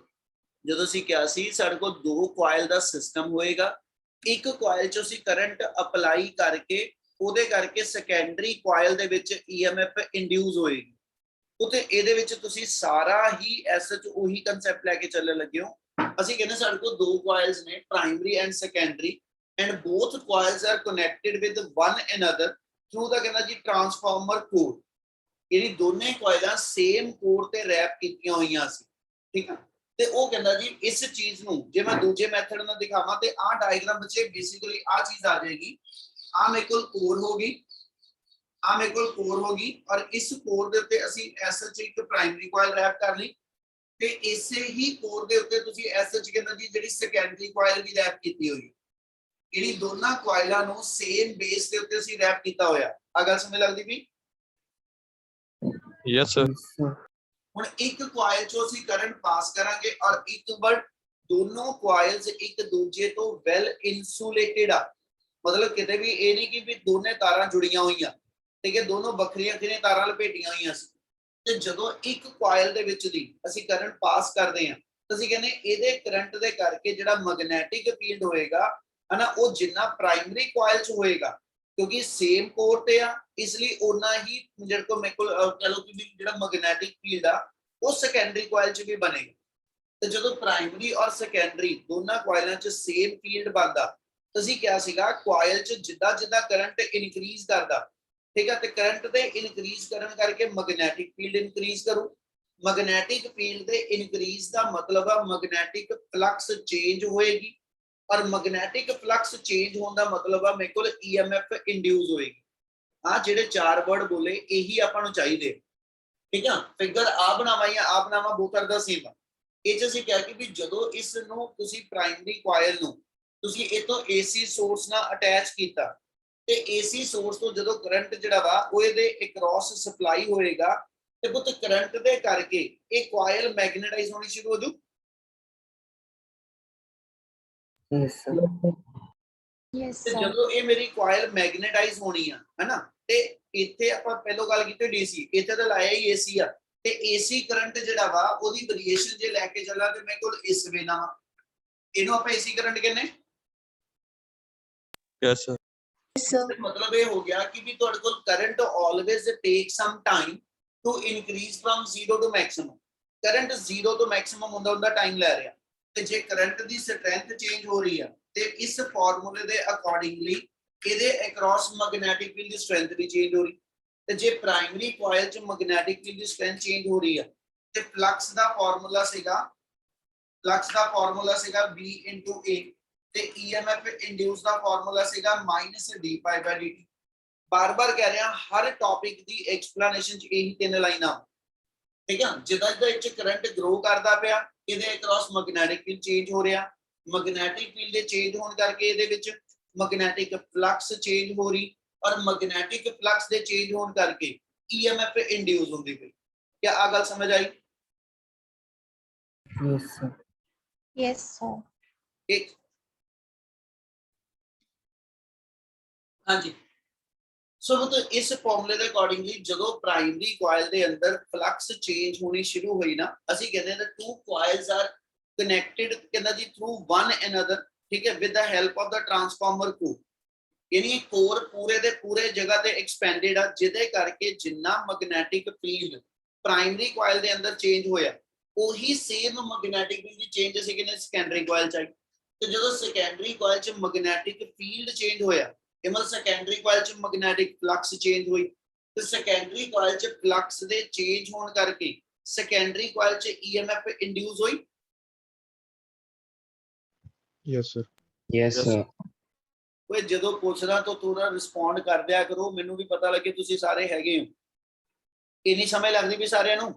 ਜਦੋਂ ਅਸੀਂ ਕਿਹਾ ਸੀ ਸਾਡੇ ਕੋਲ ਦੋ ਕੁਆਇਲ ਦਾ ਸਿਸਟਮ ਹੋਏਗਾ, ਇੱਕ ਕੁਆਇਲ 'ਚ ਅਸੀਂ ਕਰੰਟ ਅਪਲਾਈ ਕਰਕੇ ਉਹਦੇ ਕਰਕੇ ਸੈਕੰਡਰੀ ਕੁਆਇਲ ਦੇ ਵਿੱਚ EMF ਇੰਡਿਊਸ ਹੋਏਗੀ। ਉਤੇ ਇਹਦੇ ਵਿੱਚ ਤੁਸੀਂ ਸਾਰਾ ਹੀ ਐਸਐਚ ਉਹੀ ਕਨਸੈਪਟ ਲੈ ਕੇ ਚੱਲਣ ਲੱਗੇ ਹੋ। ਅਸੀਂ ਕਹਿੰਦੇ ਸਾਡੇ ਕੋਲ ਦੋ ਕੁਆਇਲਸ ਨੇ, primary and secondary, and both coils are connected with one another through the ਕਹਿੰਦਾ ਜੀ ਟਰਾਂਸਫਾਰਮਰ ਕੋਰ। ਜਿਹੜੀ ਦੋਨੇ ਕੁਆਇਲਾਂ ਸੇਮ ਕੋਰ ਤੇ ਰੈਪ ਕੀਤੀਆਂ ਹੋਈਆਂ ਸੀ, ਠੀਕ ਆ। ਤੇ ਉਹ ਕਹਿੰਦਾ ਜੀ ਇਸ ਚੀਜ਼ ਨੂੰ ਜੇ ਮੈਂ ਦੂਜੇ ਮੈਥਡ ਨਾਲ ਦਿਖਾਵਾਂ ਤੇ ਆਹ ਡਾਇਗਰਾਮ ਬੱਚੇ ਬੇਸਿਕਲੀ ਆਹ ਚੀਜ਼ ਆ ਜਾਏਗੀ। ਆਹ ਮੇਰੇ ਕੋਲ ਕੋਰ ਹੋ ਗਈ, ਆ ਮੇਰੇ ਕੋਲ ਕੋਰ ਹੋ ਗਈ, ਔਰ ਇਸ ਕੋਰ ਦੇ ਉੱਤੇ ਅਸੀਂ ਐਸਐਚ ਇੱਕ ਪ੍ਰਾਇਮਰੀ ਕੁਆਇਲ ਰੈਪ ਕਰ ਲਈ, ਤੇ ਇਸੇ ਹੀ ਕੋਰ ਦੇ ਉੱਤੇ ਤੁਸੀਂ ਐਸਐਚ ਕਹਿੰਦਾ ਜੀ ਜਿਹੜੀ ਸੈਕੰਡਰੀ ਕੁਆਇਲ ਵੀ ਰੈਪ ਕੀਤੀ ਹੋਈ। ਜਿਹੜੀ ਦੋਨਾਂ ਕੁਆਇਲਾਂ ਨੂੰ ਸੇਮ ਬੇਸ ਦੇ ਉੱਤੇ ਅਸੀਂ ਰੈਪ ਕੀਤਾ ਹੋਇਆ। ਆ ਗੱਲ ਸਮਝ ਲੱਗਦੀ ਵੀ? Yes, sir. Yes, sir. ਹੁਣ ਇੱਕ ਕੁਆਇਲ ਚੋਂ ਅਸੀਂ ਕਰੰਟ ਪਾਸ ਕਰਾਂਗੇ ਔਰ ਇੱਕ ਵਾਰ ਦੋਨੋਂ ਕੁਆਇਲਸ ਇੱਕ ਦੂਜੇ ਤੋਂ ਵੈਲ ਇਨਸੂਲੇਟਡ ਆ। ਮਤਲਬ ਕਿਤੇ ਵੀ ਇਹ ਨਹੀਂ ਕਿ ਵੀ ਦੋਨੇ ਤਾਰਾਂ ਜੁੜੀਆਂ ਹੋਈਆਂ, ਠੀਕ ਹੈ, ਦੋਨੋਂ ਵੱਖਰੀਆਂ ਵੱਖਰੀਆਂ ਤਾਰਾਂ ਲਪੇਟੀਆਂ ਹੋਈਆਂ ਸੀ। ਤੇ ਜਦੋਂ ਇੱਕ ਕੁਆਇਲ ਦੇ ਵਿੱਚ ਦੀ ਅਸੀਂ ਕਰੰਟ ਪਾਸ ਕਰਦੇ ਹਾਂ ਤਾਂ ਅਸੀਂ ਕਹਿੰਦੇ ਇਹਦੇ ਕਰੰਟ ਦੇ ਕਰਕੇ ਜਿਹੜਾ ਮੈਗਨੈਟਿਕ ਫੀਲਡ ਹੋਏਗਾ ਹਨਾ, ਉਹ ਜਿੰਨਾ ਪ੍ਰਾਇਮਰੀ ਕੁਆਇਲ 'ਚ ਹੋਏਗਾ, ਕਿਉਂਕਿ ਸੇਮ ਕੋਰ ਤੇ ਆ, ਇਸ ਲਈ ਉਨਾ ਹੀ ਜਿਹੜੇ ਕੋਲ ਮੇਰੇ ਕੋਲ ਕਹ ਲਓ ਕਿ ਜਿਹੜਾ ਮੈਗਨੈਟਿਕ ਫੀਲਡ ਆ ਉਹ ਸੈਕੰਡਰੀ ਕੁਆਇਲ 'ਚ ਵੀ ਬਣੇਗਾ। ਤੇ ਜਦੋਂ ਪ੍ਰਾਇਮਰੀ ਔਰ ਸੈਕੰਡਰੀ ਦੋਨਾਂ ਕੁਆਇਲਾਂ 'ਚ ਸੇਮ ਫੀਲਡ ਬਣਦਾ, ਅਸੀਂ ਕਿਹਾ ਸੀਗਾ ਕੁਆਇਲ 'ਚ ਜਿੱਦਾਂ ਜਿੱਦਾਂ ਕਰੰਟ ਇਨਕਰੀਜ਼ ਕਰਦਾ, ਠੀਕ ਹੈ, ਤੇ ਕਰੰਟ ਦੇ ਇਨਕਰੀਜ਼ ਕਰਨ ਕਰਕੇ ਮੈਗਨੈਟਿਕ ਫੀਲਡ ਇਨਕਰੀਜ਼ ਕਰੂ। ਮੈਗਨੈਟਿਕ ਫੀਲਡ ਦੇ ਇਨਕਰੀਜ਼ ਦਾ ਮਤਲਬ ਆ ਮੈਗਨੈਟਿਕ ਫਲਕਸ ਚੇਂਜ ਹੋਏਗੀ, ਔਰ ਮੈਗਨੈਟਿਕ ਫਲਕਸ ਚੇਂਜ ਹੋਣ ਦਾ ਮਤਲਬ ਆ ਮੇਰੇ ਕੋਲ EMF ਇੰਡਿਊਸ ਹੋਏਗੀ। ਆ ਜਿਹੜੇ ਚਾਰ ਵਰਡ ਬੋਲੇ ਇਹੀ ਆਪਾਂ ਨੂੰ ਚਾਹੀਦੇ, ਠੀਕ ਆ। ਫਿਗਰ ਆ ਬਣਾਵਾ ਜਾਂ ਆ ਬਣਾਵਾ ਬੋਥ ਆਰ ਦਾ ਸੇਮ ਆ। ਇਹ 'ਚ ਅਸੀਂ ਕਿਹਾ ਕਿ ਵੀ ਜਦੋਂ ਇਸ ਨੂੰ ਤੁਸੀਂ ਪ੍ਰਾਇਮਰੀ ਕੁਆਇਲ ਨੂੰ ਤੁਸੀਂ ਇਹ ਤੋਂ AC ਸੋਰਸ ਨਾਲ ਅਟੈਚ ਕੀਤਾ, ਤੇ AC ਸੋਰਸ ਤੋਂ ਜਦੋਂ ਕਰੰਟ ਜਿਹੜਾ ਵਾ ਉਹ ਇਹਦੇ ਅਕ੍ਰੋਸ ਸਪਲਾਈ ਹੋਏਗਾ, ਤੇ ਪੁੱਤ ਕਰੰਟ ਦੇ ਕਰਕੇ ਇਹ ਕੁਆਇਲ ਮੈਗਨੇਟਾਈਜ਼ ਹੋਣੀ ਸ਼ੁਰੂ ਹੋ ਜੂ। Yes, sir. Yes, ਤੇ sir. ਜਦੋਂ ਇਹ ਮੇਰੀ ਕੁਆਇਲ ਮੈਗਨੇਟਾਈਜ਼ ਹੋਣੀ ਆ ਹੈਨਾ, ਤੇ ਇੱਥੇ ਆਪਾਂ ਪਹਿਲਾਂ ਗੱਲ ਕੀਤੀ DC, ਇੱਥੇ ਤਾਂ ਲਾਇਆ ਹੀ AC ਆ, ਤੇ AC ਕਰੰਟ ਜਿਹੜਾ ਵਾ ਉਹਦੀ ਵੇਰੀਏਸ਼ਨ ਜੇ ਲੈ ਕੇ ਚੱਲਾਂ ਤੇ ਮੇਰੇ ਕੋਲ ਇਸ ਵੇ ਨਾਲ ਵਾ, ਇਹਨੂੰ ਆਪਾਂ AC ਕਰੰਟ ਕਹਿੰਦੇ। Yes, sir. Yes, sir. मतलब ये हो गया कि भी ਤੁਹਾਡੇ ਕੋਲ current always take some time to increase from 0 to maximum। Current 0 ਤੋਂ maximum ਹੁੰਦਾ ਟਾਈਮ ਲੈ ਰਿਹਾ, ਤੇ ਜੇ ਕਰੰਟ ਦੀ ਸਟਰੈਂਥ ਚੇਂਜ ਹੋ ਰਹੀ ਆ ਤੇ ਇਸ ਫਾਰਮੂਲੇ ਦੇ ਅਕੋਰਡਿੰਗਲੀ ਇਹਦੇ ਅਕ੍ਰੋਸ ਮੈਗਨੈਟਿਕ ਫੀਲਡ ਦੀ ਸਟਰੈਂਥ ਵੀ ਚੇਂਜ ਹੋ ਰਹੀ। ਤੇ ਜੇ ਪ੍ਰਾਇਮਰੀ ਕੁਆਇਲ 'ਚ ਮੈਗਨੈਟਿਕ ਫੀਲਡ ਦੀ ਸਟਰੈਂਥ ਚੇਂਜ ਹੋ ਰਹੀ ਆ ਤੇ ਫਲਕਸ ਦਾ ਫਾਰਮੂਲਾ ਸੀਗਾ V into A, ਤੇ EMF ਇੰਡਿਊਸ ਦਾ ਫਾਰਮੂਲਾ ਸੀਗਾ -d⁻dt। ਬਾਰ-ਬਾਰ ਕਹਿ ਰਿਹਾ ਹਰ ਟੌਪਿਕ ਦੀ ਐਕਸਪਲੇਨੇਸ਼ਨ 'ਚ ਇਹੀ ਤਿੰਨ ਲਾਈਨਾਂ, ਠੀਕ ਆ। ਜਿੱਦਾਂ ਜਿੱਦਾਂ ਇਹ 'ਚ ਕਰੰਟ ਗਰੋ ਕਰਦਾ ਪਿਆ ਇਹਦੇ ਅਕ੍ਰੋਸ ਮੈਗਨੈਟਿਕ ਫੀਲਡ ਚੇਂਜ ਹੋ ਰਿਹਾ, ਮੈਗਨੈਟਿਕ ਫੀਲਡ ਦੇ ਚੇਂਜ ਹੋਣ ਕਰਕੇ ਇਹਦੇ ਵਿੱਚ ਮੈਗਨੈਟਿਕ ਫਲਕਸ ਚੇਂਜ ਹੋ ਰਹੀ, ਔਰ ਮੈਗਨੈਟਿਕ ਫਲਕਸ ਦੇ ਚੇਂਜ ਹੋਣ ਕਰਕੇ EMF ਇੰਡਿਊਸ ਹੁੰਦੀ ਪਈ। ਕੀ ਆ ਗੱਲ ਸਮਝ ਆਈ? Yes, sir. Yes, sir. ਠੀਕ, ਹਾਂਜੀ। ਸੋ ਮਤਲਬ ਇਸ ਫਾਰਮੂਲੇ ਦੇ ਅਕੋਰਡਿੰਗਲੀ ਜਦੋਂ ਪ੍ਰਾਇਮਰੀ ਕੁਆਇਲ ਦੇ ਅੰਦਰ ਫਲਕਸ ਚੇਂਜ ਹੋਣੀ ਸ਼ੁਰੂ ਹੋਈ ਨਾ, ਅਸੀਂ ਕਹਿੰਦੇ ਹਾਂ ਟੂ ਕੁਆਇਲਸ ਆਰ ਕਨੈਕਟਡ ਕਹਿੰਦਾ ਜੀ ਥਰੂ ਵਨ ਅਨਦਰ, ਠੀਕ ਹੈ, with the help of the transformer core. ਯਾਨੀ ਕੋਰ ਪੂਰੇ ਦੇ ਪੂਰੇ ਜਗ੍ਹਾ ਤੇ ਐਕਸਪੈਂਡਡ ਆ, ਜਿਹਦੇ ਕਰਕੇ ਜਿੰਨਾ ਮੈਗਨੈਟਿਕ ਫੀਲਡ ਪ੍ਰਾਇਮਰੀ ਕੁਆਇਲ ਦੇ ਅੰਦਰ ਚੇਂਜ ਹੋਇਆ ਉਹੀ ਸੇਮ ਮੈਗਨੈਟਿਕ ਫੀਲਡ ਦੀ ਚੇਂਜ ਅਸੀਂ ਕਹਿੰਦੇ ਸੈਕੰਡਰੀ ਕੁਆਇਲ 'ਚ ਆਈ। ਤੇ ਜਦੋਂ ਸੈਕੰਡਰੀ ਕੁਆਇਲ 'ਚ ਮੈਗਨੈਟਿਕ ਫੀਲਡ ਚੇਂਜ ਹੋਇਆ, ਇਹ ਮਤਲਬ ਸੈਕੰਡਰੀ ਕੁਆਇਲ 'ਚ ਮੈਗਨੈਟਿਕ ਫਲਕਸ ਚੇਂਜ ਹੋਈ, ਤੇ ਸੈਕੰਡਰੀ ਕੁਆਇਲ 'ਚ ਫਲਕਸ ਦੇ ਚੇਂਜ ਹੋਣ ਕਰਕੇ ਸੈਕੰਡਰੀ ਕੁਆਇਲ 'ਚ EMF ਇੰਡਿਊਸ ਹੋਈ। Yes, sir. Yes, Yes, sir. ਓਏ ਜਦੋਂ ਪੁੱਛਦਾ ਤਾਂ ਥੋੜਾ ਰਿਸਪੌਂਡ ਕਰ ਦਿਆ ਕਰੋ, ਮੈਨੂੰ ਵੀ ਪਤਾ ਲੱਗੇ ਤੁਸੀਂ ਸਾਰੇ ਹੈਗੇ ਹੋ। ਇੰਨੀ ਸਮਝ ਲੱਗਦੀ ਵੀ ਸਾਰਿਆਂ ਨੂੰ?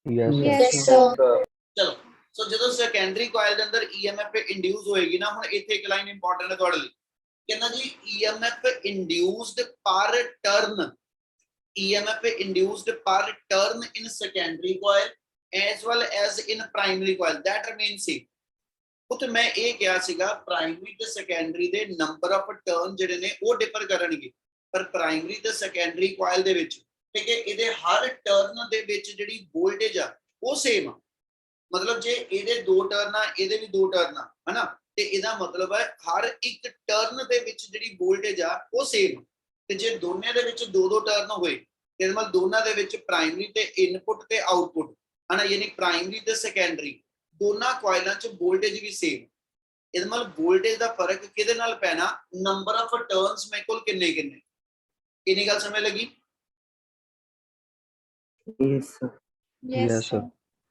Yes, Yes, sir. sir. ਚਲੋ ਸੋ ਜਦੋਂ ਸੈਕੰਡਰੀ ਕੋਇਲ ਦੇ ਅੰਦਰ EMF ਇੰਡਿਊਸ ਹੋਏਗੀ ਨਾ, ਹੁਣ ਇੱਥੇ ਇੱਕ ਲਾਈਨ ਇੰਪੋਰਟੈਂਟ ਹੈ ਤੁਹਾਡੇ ਲਈ, ਕਹਿੰਦਾ ਜੀ EMF ਇੰਡਿਊਸਡ ਪਰ turn, EMF induced per turn in secondary coil as well as in primary coil that remains same। ਉੱਥੇ ਮੈਂ ਇਹ ਕਿਹਾ ਸੀਗਾ ਪ੍ਰਾਇਮਰੀ ਤੇ ਸੈਕੰਡਰੀ ਦੇ ਨੰਬਰ ਆਫ ਟਰਨ ਜਿਹੜੇ ਨੇ ਉਹ ਡਿਫਰ ਕਰਨਗੇ, ਪਰ ਪ੍ਰਾਇਮਰੀ ਤੇ ਸੈਕੰਡਰੀ ਕੋਇਲ ਦੇ ਵਿੱਚ ਠੀਕ ਹੈ ਇਹਦੇ ਹਰ ਟਰਨ ਦੇ ਵਿੱਚ ਜਿਹੜੀ ਵੋਲਟੇਜ ਆ ਉਹ ਸੇਮ ਆ। ਮਤਲਬ ਜੇ ਇਹਦੇ 2 ਟਰਨ ਆ ਇਹਦੇ ਵੀ 2 ਟਰਨ ਆ ਹਨਾ, ਤੇ ਇਹਦਾ ਮਤਲਬ ਹੈ ਹਰ ਇੱਕ ਟਰਨ ਦੇ ਵਿੱਚ ਜਿਹੜੀ ਵੋਲਟੇਜ ਆ ਉਹ ਸੇਮ। ਤੇ ਜੇ ਦੋਨੇ ਦੇ ਵਿੱਚ 2-2 ਟਰਨ ਹੋਏ ਇਹਦੇ ਨਾਲ ਦੋਨਾਂ ਦੇ ਵਿੱਚ ਪ੍ਰਾਇਮਰੀ ਤੇ ਇਨਪੁੱਟ ਤੇ ਆਊਟਪੁੱਟ ਹਨਾ, ਯਾਨੀ ਪ੍ਰਾਇਮਰੀ ਤੇ ਸੈਕੰਡਰੀ ਦੋਨਾਂ ਕੋਇਲਾਂ 'ਚ ਵੋਲਟੇਜ ਵੀ ਸੇਮ। ਇਹਦੇ ਨਾਲ ਵੋਲਟੇਜ ਦਾ ਫਰਕ ਕਿਹਦੇ ਨਾਲ ਪੈਣਾ, ਨੰਬਰ ਆਫ ਟਰਨਸ ਮੇਰੇ ਕੋਲ ਕਿੰਨੇ ਕਿੰਨੇ। ਕਿੰਨੀ ਗੱਲ ਸਮਝ ਲੱਗੀ? Yes, sir. Yes, Yes, sir. sir.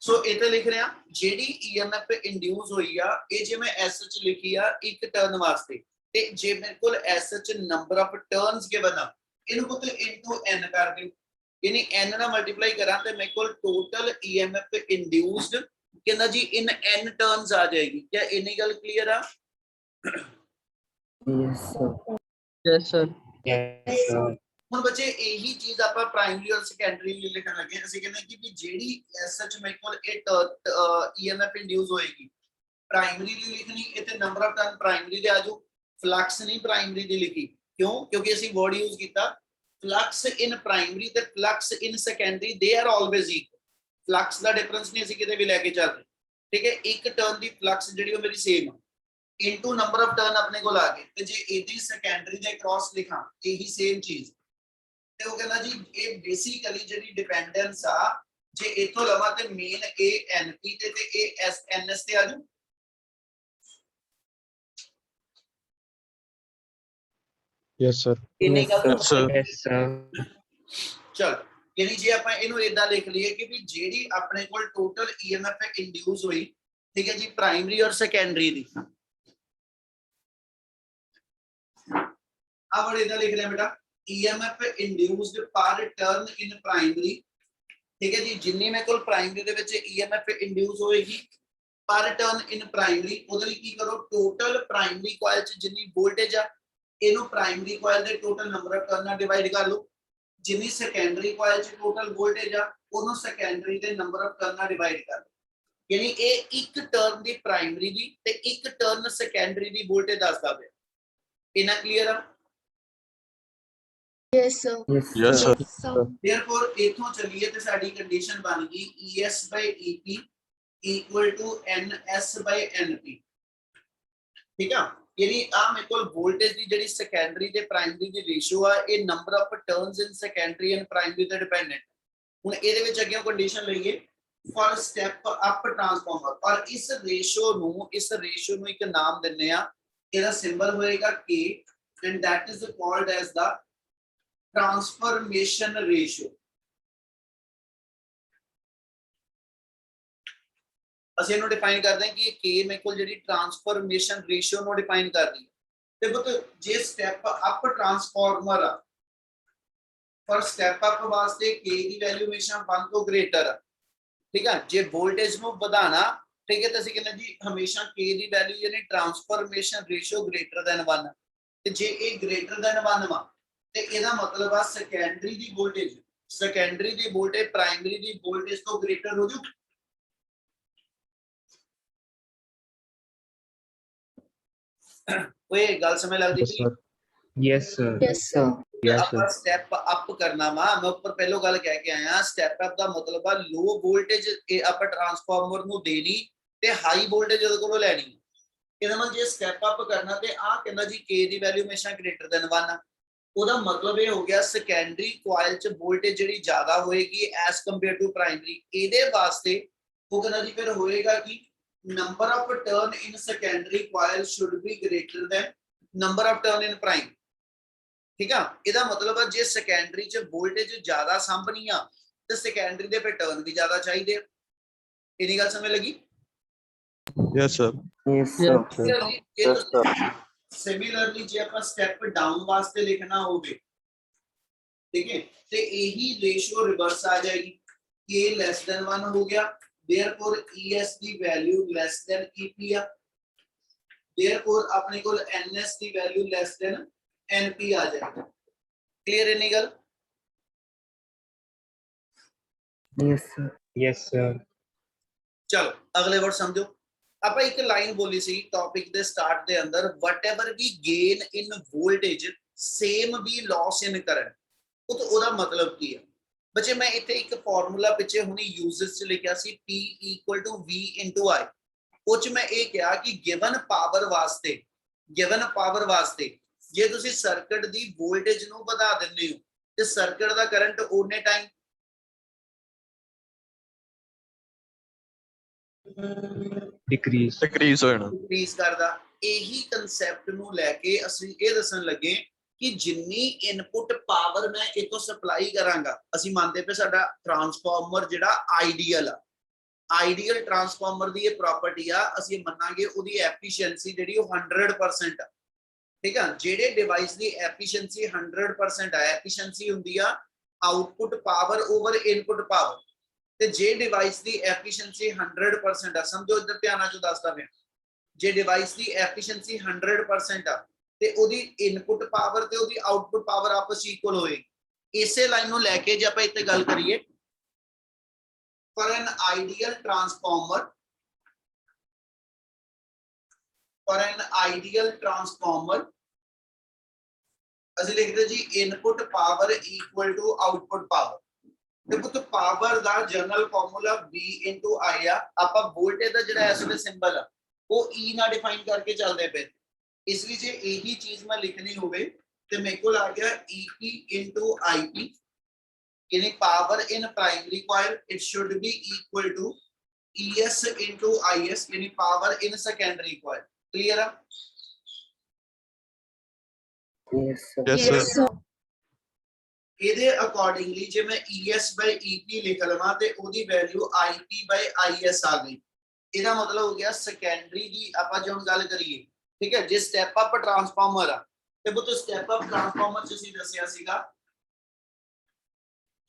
ਸੋ ਇੱਥੇ ਲਿਖ ਰਿਹਾ ਜਿਹੜੀ EMF ਇੰਡਿਊਸ ਹੋਈ ਆ ਇਹ ਜੇ ਮੈਂ S ਚ ਲਿਖੀ ਆ ਇੱਕ ਟਰਨ ਵਾਸਤੇ, ਤੇ ਜੇ ਮੇਰੇ ਕੋਲ S ਚ ਨੰਬਰ ਆਫ ਟਰਨਸ ਗਿਵਨ ਆ ਇਹਨੂੰ ਪੁੱਤ ਇਨਟੂ n ਕਰ ਦਿਓ, ਯਾਨੀ n ਨਾਲ ਮਲਟੀਪਲਾਈ ਕਰਾਂ ਤੇ ਮੇਰੇ ਕੋਲ ਟੋਟਲ EMF ਇੰਡਿਊਸਡ ਕਹਿੰਦਾ ਜੀ ਇਨ n ਟਰਨਸ ਆ ਜਾਏਗੀ। क्या ਇੰਨੀ ਗੱਲ ਕਲੀਅਰ ਆ? Yes, sir. Yes, sir. Yes, sir. ਹੁਣ ਬੱਚੇ ਇਹੀ ਚੀਜ਼ ਆਪਾਂ ਪ੍ਰਾਇਮਰੀ ਔਰ ਸੈਕੰਡਰੀ ਲਈ ਲਿਖਣ ਲੱਗੇ। ਅਸੀਂ ਕਹਿੰਦੇ ਕਿ ਵੀ ਜਿਹੜੀ ਐਸਐਚ ਮੇਰੇ ਕੋਲ ਇਹ EMF ਇੰਡਿਊਸ ਹੋਏਗੀ ਪ੍ਰਾਇਮਰੀ ਲਈ ਲਿਖਣੀ, ਇੱਥੇ ਨੰਬਰ ਆਫ ਟਰਨ ਪ੍ਰਾਇਮਰੀ ਦੇ ਆਜੂ, ਫਲਕਸ ਨਹੀਂ ਪ੍ਰਾਇਮਰੀ ਦੀ ਲਿਖੀ। ਕਿਉਂ? ਕਿਉਂਕਿ ਅਸੀਂ ਵਰਡ ਯੂਜ਼ ਕੀਤਾ ਫਲਕਸ ਇਨ ਪ੍ਰਾਇਮਰੀ ਤੇ flux in secondary they are always equal. Flux the difference ਨਹੀਂ ਅਸੀਂ ਕਿਤੇ ਵੀ ਲੈ ਕੇ ਚੱਲਦੇ, ਠੀਕ ਹੈ। ਇੱਕ ਟਰਨ ਦੀ ਫਲਕਸ ਜਿਹੜੀ ਉਹ ਮੇਰੀ ਸੇਮ ਆ ਇਨਟੂ ਨੰਬਰ ਆਫ ਟਰਨ ਆਪਣੇ ਕੋਲ ਆ ਗਏ, ਤੇ ਜੇ ਇਹਦੀ ਸੈਕੰਡਰੀ ਦੇ ਕ੍ਰਾਸ ਲਿਖਾਂ ਇਹੀ ਸੇਮ ਚੀਜ਼, ਤੇ ਉਹ ਕਹਿੰਦਾ ਜੀ ਇਹ ਬੇਸਿਕਲੀ ਜਿਹੜੀ ਡਿਪੈਂਡੈਂਸ ਆ ਜੇ ਇਥੋਂ ਲਵਾਂ ਤੇ ਮੇਨ ANP ਤੇ ਇਹ SNS ਤੇ ਆਜੂ। Yes, sir. ਇੰਨੀ Yes, ਗੱਲ sir. ਤਾਂ Yes, sir. ਚਲ, ਯਾਨੀ ਜੇ ਆਪਾਂ ਇਹਨੂੰ ਇਦਾਂ ਲਿਖ ਲਈਏ ਕਿ ਵੀ ਜਿਹੜੀ ਆਪਣੇ ਕੋਲ ਟੋਟਲ EMF ਇੰਡਿਊਸ ਹੋਈ, ਠੀਕ ਹੈ ਜੀ, ਪ੍ਰਾਇਮਰੀ ਔਰ ਸੈਕੰਡਰੀ ਦੀ, ਆ ਵੜ ਇਦਾਂ ਲਿਖ ਲਿਆ ਬੇਟਾ EMF induced per turn in primary, ठीक है जी, जिन्नी मेरे को प्राइमरी ਦੇ ਵਿੱਚ EMF ਇੰਡਿਊਸ ਹੋਏਗੀ ਪਰ ਟਰਨ ਇਨ ਪ੍ਰਾਇਮਰੀ, ਉਹਦੇ ਲਈ ਕੀ ਕਰੋ ਟੋਟਲ ਪ੍ਰਾਇਮਰੀ ਕੋਇਲ 'ਚ ਜਿੰਨੀ ਵੋਲਟੇਜ ਆ ਇਹਨੂੰ ਪ੍ਰਾਇਮਰੀ ਕੋਇਲ ਦੇ ਟੋਟਲ ਨੰਬਰ ਆਫ ਟਰਨ ਨਾਲ ਡਿਵਾਈਡ ਕਰ ਲਓ, ਜਿੰਨੀ ਸੈਕੰਡਰੀ ਕੋਇਲ 'ਚ ਟੋਟਲ ਵੋਲਟੇਜ ਆ ਉਹਨੂੰ ਸੈਕੰਡਰੀ ਦੇ ਨੰਬਰ ਆਫ ਟਰਨ ਨਾਲ ਡਿਵਾਈਡ ਕਰ ਲਓ, ਯਾਨੀ ਇਹ ਇੱਕ ਟਰਨ ਦੀ ਪ੍ਰਾਇਮਰੀ ਦੀ ਤੇ ਇੱਕ ਟਰਨ ਸੈਕੰਡਰੀ ਦੀ ਵੋਲਟੇਜ ਦੱਸਦਾ ਪਿਆ। ਇਹਨਾਂ ਕਲੀਅਰ ਆ? Yes, sir. Yes, Yes, sir. sir. Yes, sir. Therefore ਇਥੋਂ ਚੱਲੀਏ ਤੇ ਸਾਡੀ ਕੰਡੀਸ਼ਨ ਬਣ ਗਈ ES by EP equal to NS by NP, ਠੀਕ ਆ। ਯਾਨੀ ਆ ਮੇਰੇ ਕੋਲ ਵੋਲਟੇਜ ਦੀ ਜਿਹੜੀ ਸੈਕੰਡਰੀ ਤੇ ਪ੍ਰਾਇਮਰੀ ਦੀ ਰੇਸ਼ੋ ਆ ਇਹ number of turns in secondary and primary ਤੇ ਡਿਪੈਂਡੈਂਟ। ਹੁਣ ਇਹਦੇ ਵਿੱਚ ਅੱਗੇ ਕੰਡੀਸ਼ਨ ਲਈਏ ਫॉर ਸਟੈਪ ਅਪ ਟਰਾਂਸਫਾਰਮਰ, ਔਰ ਇਸ ਰੇਸ਼ੋ ਨੂੰ ਇੱਕ ਨਾਮ ਦਿੰਨੇ ਆ, ਇਹਦਾ ਸਿੰਬਲ ਹੋਏਗਾ K and that is called as the transformation ratio. ਅਸੀਂ ਇਹਨੂੰ ਡਿਫਾਈਨ ਕਰਦੇ ਹਾਂ ਕਿ K ਮੇਰੇ ਕੋਲ ਜਿਹੜੀ ਟਰਾਂਸਫॉर्मेशन ਰੇਸ਼ੀਓ ਨੂੰ ਡਿਫਾਈਨ ਕਰਦੀ ਹੈ। ਤੇ ਬਤ ਜੇ ਸਟੈਪ ਅਪ ਟਰਾਂਸਫਾਰਮਰ ਆ ਫॉर ਸਟੈਪ ਅਪ ਵਾਸਤੇ K ਦੀ ਵੈਲਿਊ ਹਮੇਸ਼ਾ 1 ਤੋਂ ਗ੍ਰੇਟਰ ਆ, ਠੀਕ ਆ। ਜੇ ਵੋਲਟੇਜ ਨੂੰ ਵਧਾਣਾ, ਠੀਕ ਹੈ, ਤਾਂ ਅਸੀਂ ਕਹਿੰਦੇ ਜੀ ਹਮੇਸ਼ਾ K ਦੀ ਵੈਲਿਊ ਯਾਨੀ ਟਰਾਂਸਫॉर्मेशन ਰੇਸ਼ੀਓ ਗ੍ਰੇਟਰ ਦੈਨ 1, ਤੇ ਜੇ ਇਹ ਗ੍ਰੇਟਰ ਦੈਨ 1 ਵਾ ਤੇ ਇਹਦਾ ਮਤਲਬ ਆ ਸੈਕੰਡਰੀ ਦੀ ਵੋਲਟੇਜ ਪ੍ਰਾਇਮਰੀ ਦੀ ਵੋਲਟੇਜ ਤੋਂ ਗ੍ਰੇਟਰ ਹੋ ਜੂ। ਓਏ ਗੱਲ ਸਮਝ ਲੱਗਦੀ Yes, ਪਈ? sir. Yes, sir. Yes, sir. Yes, ਆਪਾਂ sir. ਸਟੈਪ ਅਪ ਕਰਨਾ ਵਾ, ਮੈਂ ਉੱਪਰ ਪਹਿਲਾਂ ਗੱਲ ਕਹਿ ਕੇ ਆਇਆ ਸਟੈਪ ਅਪ ਦਾ ਮਤਲਬ ਆ ਲੋ ਵੋਲਟੇਜ ਇਹ ਆਪਾਂ ਟਰਾਂਸਫਾਰਮਰ ਨੂੰ ਦੇਣੀ ਤੇ ਹਾਈ ਵੋਲਟੇਜ ਉਹਦੇ ਕੋਲੋਂ ਲੈਣੀ। ਇਹਦਾ ਮਤਲਬ ਜੇ ਸਟੈਪ ਅਪ ਕਰਨਾ ਤੇ ਆ ਕਹਿੰਦਾ ਜੀ K ਦੀ ਵੈਲਿਊ ਹਮੇਸ਼ਾ ਗ੍ਰੇਟਰ ਦੈਨ 1, ਉਹਦਾ ਮਤਲਬ ਇਹ ਹੋ ਗਿਆ ਸੈਕੰਡਰੀ ਕੋਇਲ 'ਚ ਵੋਲਟੇਜ ਜਿਹੜੀ ਜ਼ਿਆਦਾ ਹੋਏਗੀ ਐਸ ਕੰਪੇਅਰ ਟੂ ਪ੍ਰਾਇਮਰੀ। ਇਹਦੇ ਵਾਸਤੇ ਉਹ ਕਹਿੰਦਾ ਜੀ ਫਿਰ ਹੋਏਗਾ ਕਿ number of turn in secondary coil should be greater than number of turn in prime, ਠੀਕ ਆ। ਇਹਦਾ ਮਤਲਬ ਆ ਜੇ ਸੈਕੰਡਰੀ 'ਚ ਵੋਲਟੇਜ ਜ਼ਿਆਦਾ ਸਾਂਭਣੀ ਆ ਤੇ ਸੈਕੰਡਰੀ ਦੇ ਫਿਰ ਟਰਨ ਵੀ ਜ਼ਿਆਦਾ ਚਾਹੀਦੇ ਆ। ਇਹਦੀ ਗੱਲ ਸਮਝ ਲੱਗੀ? Yes, sir. Yes, sir. Similarly ਜੇ ਆਪਾਂ ਸਟੈਪ ਡਾਊਨ ਵਾਸਤੇ ਲਿਖਣਾ ਹੋਵੇ, ਠੀਕ ਹੈ, ਤੇ ਇਹੀ ਰੇਸ਼ੀਓ ਰਿਵਰਸ ਆ ਜਾਏਗੀ। K less than 1 ਹੋ ਗਿਆ, therefore ES की वैल्यू less than EP आ, therefore अपने को NS की वैल्यू less than NP आ जाएगा। क्लियर है निगल? Yes, sir. Yes, sir. चलो अगले वर्ड समझो। ਆਪਾਂ ਇੱਕ ਲਾਈਨ ਬੋਲੀ ਸੀ ਟੌਪਿਕ ਦੇ ਸਟਾਰਟ ਦੇ ਅੰਦਰ, whatever we gain in voltage same we loss in current। ਉਹ ਤਾਂ ਉਹਦਾ ਮਤਲਬ ਕੀ ਹੈ ਬੱਚੇ? ਮੈਂ ਇੱਥੇ ਇੱਕ ਫਾਰਮੂਲਾ ਪਿੱਛੇ ਹੁਣੀ ਯੂਜ਼ਸ ਚ ਲਿਖਿਆ ਸੀ P = V * I। ਉਹ ਚ ਮੈਂ ਇਹ ਕਿਹਾ ਕਿ ਗਿਵਨ ਪਾਵਰ ਵਾਸਤੇ ਜੇ ਤੁਸੀਂ ਸਰਕਟ ਦੀ ਵੋਲਟੇਜ ਨੂੰ ਵਧਾ ਦਿੰਦੇ ਹੋ ਤੇ ਸਰਕਟ ਦਾ ਕਰੰਟ ਓਨੇ ਟਾਈਮ Decrease. Decrease ਹੋਣਾ। ਇੰਕਰੀਜ਼ ਕਰਦਾ। ਇਹੀ ਕਨਸੈਪਟ ਨੂੰ ਲੈ ਕੇ ਅਸੀਂ ਇਹ ਦੱਸਣ ਲੱਗੇ ਕਿ ਜਿੰਨੀ ਇਨਪੁਟ ਪਾਵਰ ਮੈਂ ਇਤੋਂ ਸਪਲਾਈ ਕਰਾਂਗਾ, ਅਸੀਂ ਮੰਨਦੇ ਪਏ ਸਾਡਾ ਟਰਾਂਸਫਾਰਮਰ ਜਿਹੜਾ ਆਈਡੀਅਲ ਆ, ਆਈਡੀਅਲ ਟਰਾਂਸਫਾਰਮਰ ਦੀ ਇਹ ਪ੍ਰਾਪਰਟੀ ਆ, ਅਸੀਂ ਮੰਨਾਂਗੇ ਉਹਦੀ ਐਫੀਸ਼ੀਐਂਸੀ ਜਿਹੜੀ ਉਹ 100% ਆ। ਠੀਕ ਆ, ਜਿਹੜੇ ਡਿਵਾਈਸ ਦੀ ਐਫੀਸ਼ੀਐਂਸੀ 100% ਆ, ਐਫੀਸ਼ੀਐਂਸੀ ਹੁੰਦੀ ਆ output power over input power. ਤੇ ਜੇ ਡਿਵਾਈਸ ਦੀ ਐਫੀਸ਼ੀਐਂਸੀ 100% ਆ, ਸਮਝੋ ਇੱਧਰ ਧਿਆਨ ਨਾਲ ਦੱਸਦਾ ਪਿਆ, ਜੇ ਡਿਵਾਈਸ ਦੀ ਐਫੀਸ਼ੀਐਂਸੀ 100% ਆ ਤੇ ਉਹਦੀ ਇਨਪੁੱਟ ਪਾਵਰ ਤੇ ਉਹਦੀ ਆਊਟਪੁੱਟ ਪਾਵਰ ਆਪਸ ਵਿੱਚ ਇਕੁਅਲ ਹੋਏ। ਇਸੇ ਲਾਈਨ ਨੂੰ ਲੈ ਕੇ ਜੇ ਆਪਾਂ ਇੱਥੇ ਗੱਲ ਕਰੀਏ, ਫॉर एन आइडियल ट्रांसफॉर्मर ਅਸੀਂ ਲਿਖਦੇ ਜੀ input power equal to output power. ਦੇਖੋ ਤੇ ਪਾਵਰ ਦਾ ਜਨਰਲ ਫਾਰਮੂਲਾ V * I ਆ। ਆਪਾਂ ਵੋਲਟੇਜ ਦਾ ਜਿਹੜਾ ਇਸ ਵੇਲੇ ਸਿੰਬਲ ਆ ਉਹ E ਨਾਲ ਡਿਫਾਈਨ ਕਰਕੇ ਚੱਲਦੇ ਪਏ। ਇਸ ਲਈ ਜੇ ਇਹੀ ਚੀਜ਼ ਮੈਂ ਲਿਖਣੀ ਹੋਵੇ ਤੇ ਮੇਰੇ ਕੋਲ ਆ ਗਿਆ EP * IP, यानी power in primary coil it should be equal to ES * IS, यानी power in secondary coil. Clear है? Yes, sir. Yes, Yes, sir. sir. ਇਹਦੇ ਅਕੋਰਡਿੰਗਲੀ ਜੇ ਮੈਂ ES/EP ਲਿਖ ਲਵਾਂ ਤੇ ਉਹਦੀ ਵੈਲਿਊ IP/IS ਆ ਗਈ। ਇਹਦਾ ਮਤਲਬ ਹੋ ਗਿਆ ਸੈਕੰਡਰੀ ਦੀ ਆਪਾਂ ਜੇ ਹੁਣ ਗੱਲ ਕਰੀਏ, ਠੀਕ ਹੈ, ਜੇ ਸਟੈਪ ਅਪ ਟਰਾਂਸਫਾਰਮਰ ਆ ਤੇ ਬੁੱਤ ਸਟੈਪ ਅਪ ਟਰਾਂਸਫਾਰਮਰ ਚ ਅਸੀਂ ਦੱਸਿਆ ਸੀਗਾ,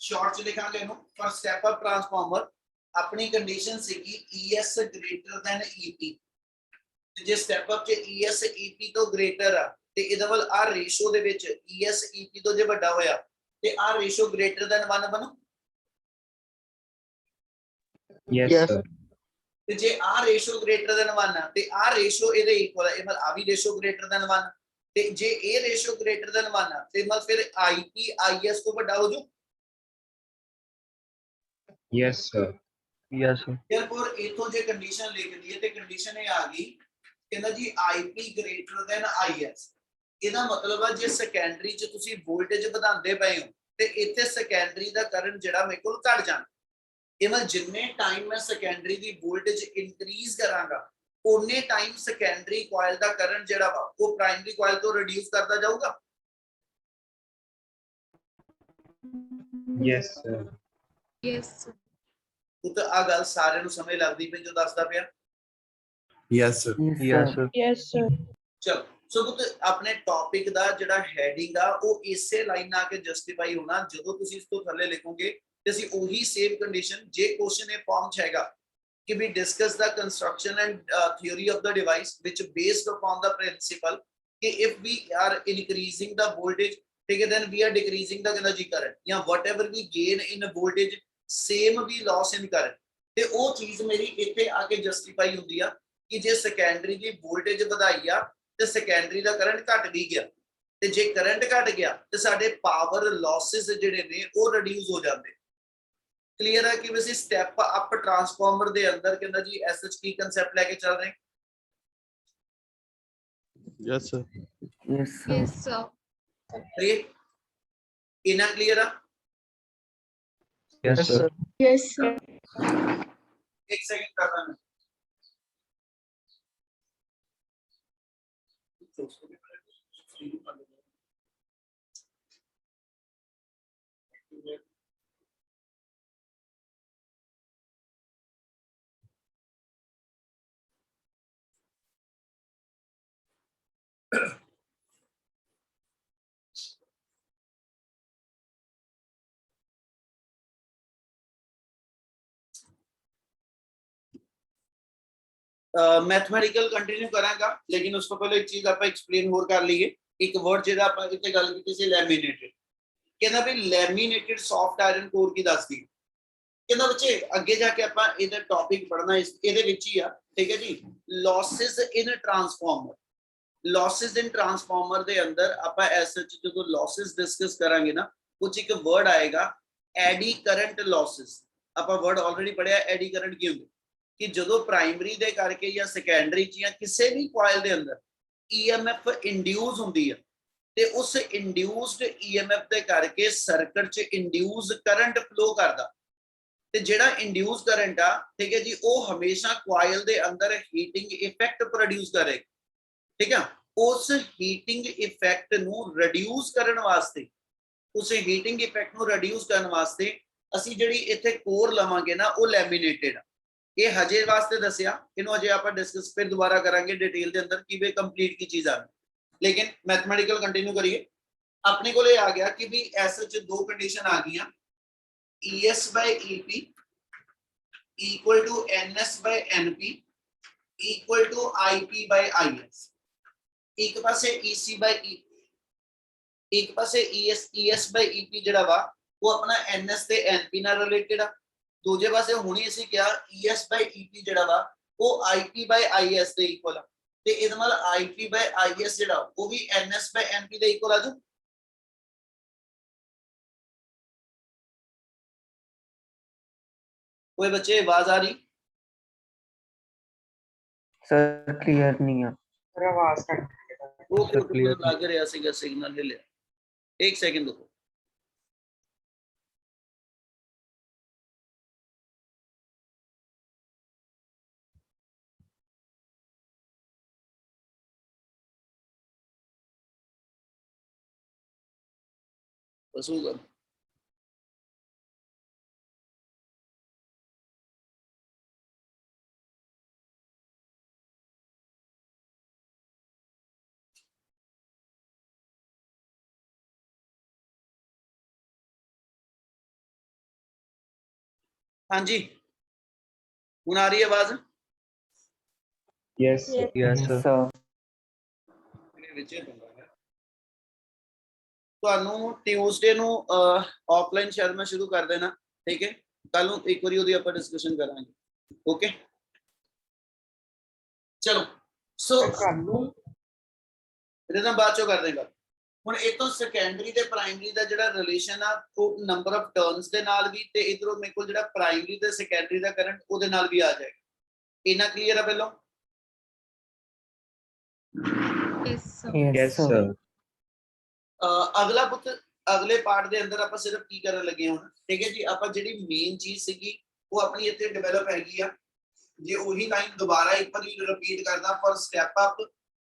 ਸ਼ਾਰਟ ਚ ਲਿਖਾਂਗੇ ਇਹਨੂੰ, ਫॉर ਸਟੈਪ ਅਪ ਟਰਾਂਸਫਾਰਮਰ ਆਪਣੀ ਕੰਡੀਸ਼ਨ ਸੀਗੀ ES > EP। ਤੇ ਜੇ ਸਟੈਪ ਅਪ ਚ ES EP ਤੋਂ ਗ੍ਰੇਟਰ ਆ ਤੇ ਇਹਦਾ ਵੱਲ ਆ ਰੇਸ਼ੋ ਦੇ ਵਿੱਚ ES EP ਤੋਂ ਜੇ ਵੱਡਾ ਹੋਇਆ ਤੇ ਆ ਰੇਸ਼ੋ ਗ੍ਰੇਟਰ ਦੈਨ 1 ਬਣੂ। Yes, Yes. sir. ਤੇ ਜੇ ਆ ਰੇਸ਼ੋ ਗ੍ਰੇਟਰ ਦੈਨ 1 ਆ ਤੇ ਆ ਰੇਸ਼ੋ ਇਹਦੇ ਇਕੁਅਲ ਹੈ, ਇਹ ਮਤਲਬ ਆ ਵੀ ਰੇਸ਼ੋ ਗ੍ਰੇਟਰ ਦੈਨ 1। ਤੇ ਜੇ ਇਹ ਰੇਸ਼ੋ ਗ੍ਰੇਟਰ ਦੈਨ 1 ਆ ਤੇ ਮਤਲਬ ਫਿਰ IP IS ਤੋਂ ਵੱਡਾ ਹੋ ਜੂ। Yes, sir. Yes, sir. therefore ਇਥੋਂ ਜੇ ਕੰਡੀਸ਼ਨ ਲਿਖ ਦਈਏ ਤੇ ਕੰਡੀਸ਼ਨ ਇਹ ਆ ਗਈ, ਕਹਿੰਦਾ ਜੀ IP > IS। ਇਹਦਾ ਮਤਲਬ ਆ ਜੇ ਸੈਕੰਡਰੀ ਚ ਤੁਸੀਂ ਵੋਲਟੇਜ ਵਧਾਉਂਦੇ ਪਏ ਹੋ ਤੇ ਇੱਥੇ ਸੈਕੰਡਰੀ ਦਾ ਕਰੰਟ ਜਿਹੜਾ ਮੇਰੇ ਕੋਲ ਘਟ ਜਾਣਾ। ਇਹ ਮਤਲਬ ਜਿੰਨੇ ਟਾਈਮ ਮੈਂ ਸੈਕੰਡਰੀ ਦੀ ਵੋਲਟੇਜ ਇਨਕਰੀਜ਼ ਕਰਾਂਗਾ ਉਨੇ ਟਾਈਮ ਸੈਕੰਡਰੀ ਕੋਇਲ ਦਾ ਕਰੰਟ ਜਿਹੜਾ ਵਾ ਉਹ ਪ੍ਰਾਇਮਰੀ ਕੋਇਲ ਤੋਂ ਰਿਡਿਊਸ ਕਰਦਾ ਜਾਊਗਾ। Yes, sir. Yes, sir. ਉਹ ਤਾਂ ਆ ਗੱਲ ਸਾਰਿਆਂ ਨੂੰ ਸਮਝ ਲੱਗਦੀ ਪਈ ਜੋ ਦੱਸਦਾ ਪਿਆ। Yes, sir. Yes, sir. Yes, sir. ਚਲੋ ਸੋ ਪੁੱਤ ਆਪਣੇ ਟੌਪਿਕ ਦਾ ਜਿਹੜਾ ਹੈਡਿੰਗ ਆ ਉਹ ਇਸੇ ਲਾਈਨ ਨਾਲ ਕੇ ਜਸਟੀਫਾਈ ਹੋਣਾ। ਜਦੋਂ ਤੁਸੀਂ ਇਸ ਤੋਂ ਥੱਲੇ ਲਿਖੋਗੇ ਤੇ ਅਸੀਂ ਉਹੀ ਸੇਮ ਕੰਡੀਸ਼ਨ, ਜੇ ਕੁਐਸਚਨ ਇਹ ਫਾਰਮ ਚ ਹੈਗਾ ਕਿ we discuss the construction and theory of the device which based upon the principle ਕਿ if we are increasing the voltage, ਠੀਕ ਹੈ, then we are decreasing the energy current, ਜਾਂ whatever we gain in voltage same we loss in current। ਤੇ ਉਹ ਚੀਜ਼ ਮੇਰੀ ਇੱਥੇ ਆ ਕੇ ਜਸਟੀਫਾਈ ਹੁੰਦੀ ਆ ਕਿ ਜੇ ਸੈਕੰਡਰੀ ਦੀ ਵੋਲਟੇਜ ਵਧਾਈ ਆ ਤੇ ਸੈਕੰਡਰੀ ਦਾ ਕਰੰਟ ਘਟ ਵੀ ਗਿਆ, ਤੇ ਜੇ ਕਰੰਟ ਘਟ ਗਿਆ ਤੇ ਸਾਡੇ ਪਾਵਰ ਲਾਸਸ ਜਿਹੜੇ ਨੇ ਉਹ ਰਿਡਿਊਸ ਹੋ ਜਾਂਦੇ। ਕਲੀਅਰ ਹੈ ਕਿ ਅਸੀਂ ਸਟੈਪ ਅਪ ਟਰਾਂਸਫਾਰਮਰ ਦੇ ਅੰਦਰ ਕਹਿੰਦਾ ਜੀ ਐਸਐਚ ਕੀ ਕਨਸੈਪਟ ਲੈ ਕੇ ਚੱਲ ਰਹੇ। Yes, sir. Yes, sir. Yes, sir. Clear? ਇਹਨਾਂ ਕਲੀਅਰ ਆ? Yes, sir. Yes, sir. एक सेकंड करता मैं। मैथमेटिकल कंटिन्यू करांगा, लेकिन उस तो पहले एक चीज आप एक्सप्लेन होर कर लीए। एक वर्ड जेड़ा आप इत्थे गल कीती सी लैमीनेटेड, कहना भी लैमीनेटेड सॉफ्ट आयरन कोर की दस दी। कहना बच्चे अगे जाके आप इहदा टॉपिक पढ़ना इस इहदे विच ही आ, ठीक है जी। Losses in transformer, losses in transformer दे अंदर आप ऐसे जो लॉसेस डिस्कस करांगे ना, कुछ एक वर्ड आएगा एडी करंट लॉसेस। आप वर्ड ऑलरेडी पढ़िया एडी करंट की होंगे कि जो प्राइमरी दे करके या सैकेंडरी च या किसी भी कॉइल दे अंदर ईएमएफ इंड्यूस होंदी है, ते उस इंड्यूस्ड ईएमएफ दे करके सर्किट च इंड्यूस करंट फ्लो करदा, ते जेड़ा इंड्यूस करंट आ, ठीक है जी, वो हमेशा कॉइल दे अंदर हीटिंग इफेक्ट प्रोड्यूस करेगा, ठीक है। उस हीटिंग इफेक्ट नू रिड्यूस करन वास्ते, उस हीटिंग इफेक्ट नू रिड्यूस करन वास्ते असी जेड़ी इत्थे कोर लवांगे ना, वो लैमीनेटेड आ। ये हजे वास्ते दसिया, इन्हों हजे आप डिस्कस फिर दोबारा करांगे डिटेल के अंदर कि वे कंप्लीट की चीज आ। लेकिन मैथमेटिकल कंटिन्यू करिए। अपने को आ गया कि भी ऐसे च दो कंडीशन आ गई, ES by EP equal to NS by NP equal to IP by IS। एक पासे EC by EP, एक पासे ES by EP जड़ा वा वो अपना NS ते NP नाल रिलेटेड आ। दूजे पासे हुणी असी क्या ES by EP जड़ा वा वो IP by IS दे इक्वल आ, ते इहदे नाल IP by IS जड़ा वो भी NS by NP दे इक्वल आ जो। कोई बच्चे आवाज आ रही? सर क्लियर नहीं है। ओके ओके, clear मुझे लग रहा सीगा सिग्नल ले लिया। एक सेकंड रुको। बस होगा। हाँ जी, हुन आ रही है आवाज? Yes Yes. Yes, sir. Sir. ਤੁਹਾਨੂੰ ਟਿਊਜ਼ਡੇ ਨੂੰ ਆਫਲਾਈਨ ਸ਼ਾਇਦ ਮੈਂ ਸ਼ੁਰੂ ਕਰ ਦੇਣਾ, ਠੀਕ ਹੈ। ਕੱਲ ਨੂੰ ਇੱਕ ਵਾਰੀ ਉਹਦੀ ਆਪਾਂ ਡਿਸਕਸ਼ਨ ਕਰਾਂਗੇ, ਓਕੇ। ਚਲੋ ਸੋ ਇਹਦਾ ਬਾਅਦ ਚੋਂ ਕਰ ਦੇਗਾ। ਹੁਣ ਇਹ ਤੋਂ ਸੈਕੰਡਰੀ ਤੇ ਪ੍ਰਾਇਮਰੀ ਦਾ ਜਿਹੜਾ ਰਿਲੇਸ਼ਨ ਆ ਉਹ ਨੰਬਰ ਆਫ ਟਰਨਸ ਦੇ ਨਾਲ ਵੀ, ਤੇ ਇਧਰੋਂ ਮੇਰੇ ਕੋਲ ਜਿਹੜਾ ਪ੍ਰਾਇਮਰੀ ਤੇ ਸੈਕੰਡਰੀ ਦਾ ਕਰੰਟ ਉਹਦੇ ਨਾਲ ਵੀ ਆ ਜਾਏਗਾ। ਇਹਨਾਂ ਕਲੀਅਰ ਆ ਪਹਿਲਾਂ? Yes, sir. Yes sir. ਅਗਲਾ ਪੁੱਤ ਅਗਲੇ ਪਾਰਟ ਦੇ ਅੰਦਰ ਆਪਾਂ ਸਿਰਫ ਕੀ ਕਰਨ ਲੱਗੇ ਹੁਣ, ਠੀਕ ਹੈ ਜੀ। ਆਪਾਂ ਜਿਹੜੀ ਮੇਨ ਚੀਜ਼ ਸੀਗੀ ਉਹ ਆਪਣੀ ਇੱਥੇ ਡਿਵੈਲਪ ਹੈਗੀ ਆ। ਜੇ ਉਹੀ ਲਾਈਨ ਦੁਬਾਰਾ ਇੱਕ ਵਾਰੀ ਰਿਪੀਟ ਕਰਦਾ, ਫॉर ਸਟੈਪ ਅਪ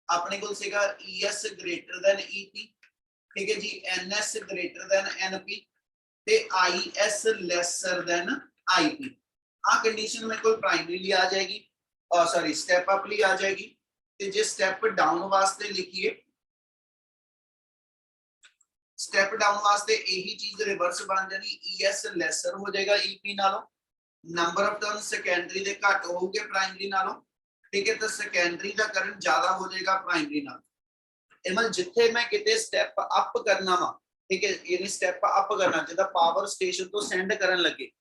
ਆਪਣੇ ਕੋਲ ਸੀਗਾ ES greater than EP, ठीक है जी, NS greater than NP ਤੇ IS lesser than IP। ਆ ਕੰਡੀਸ਼ਨ ਮੇਰੇ ਕੋਲ ਪ੍ਰਾਇਮਰੀ ਲਈ ਆ ਜਾਏਗੀ, ਸੌਰੀ ਸਟੈਪ ਅਪ ਲਈ ਆ ਜਾਏਗੀ। ਤੇ ਜੇ ਸਟੈਪ ਡਾਊਨ ਵਾਸਤੇ ਲਿਖੀਏ, स्टेप डाउन वास्ते यही चीज रिवर्स बन जानी, ES लेसर हो जाएगा EP नालों, नंबर ऑफ टर्न सेकेंडरी दे घट होगे प्राइमरी नालों, ठीक है। तो सेकेंडरी दा करंट ज्यादा हो जाएगा प्राइमरी नाल। मतलब जिथे मैं किते स्टेप अप करना वा, ठीक है, यानी स्टेप अप करना जिदा पावर स्टेशन तो सेंड करन लगे,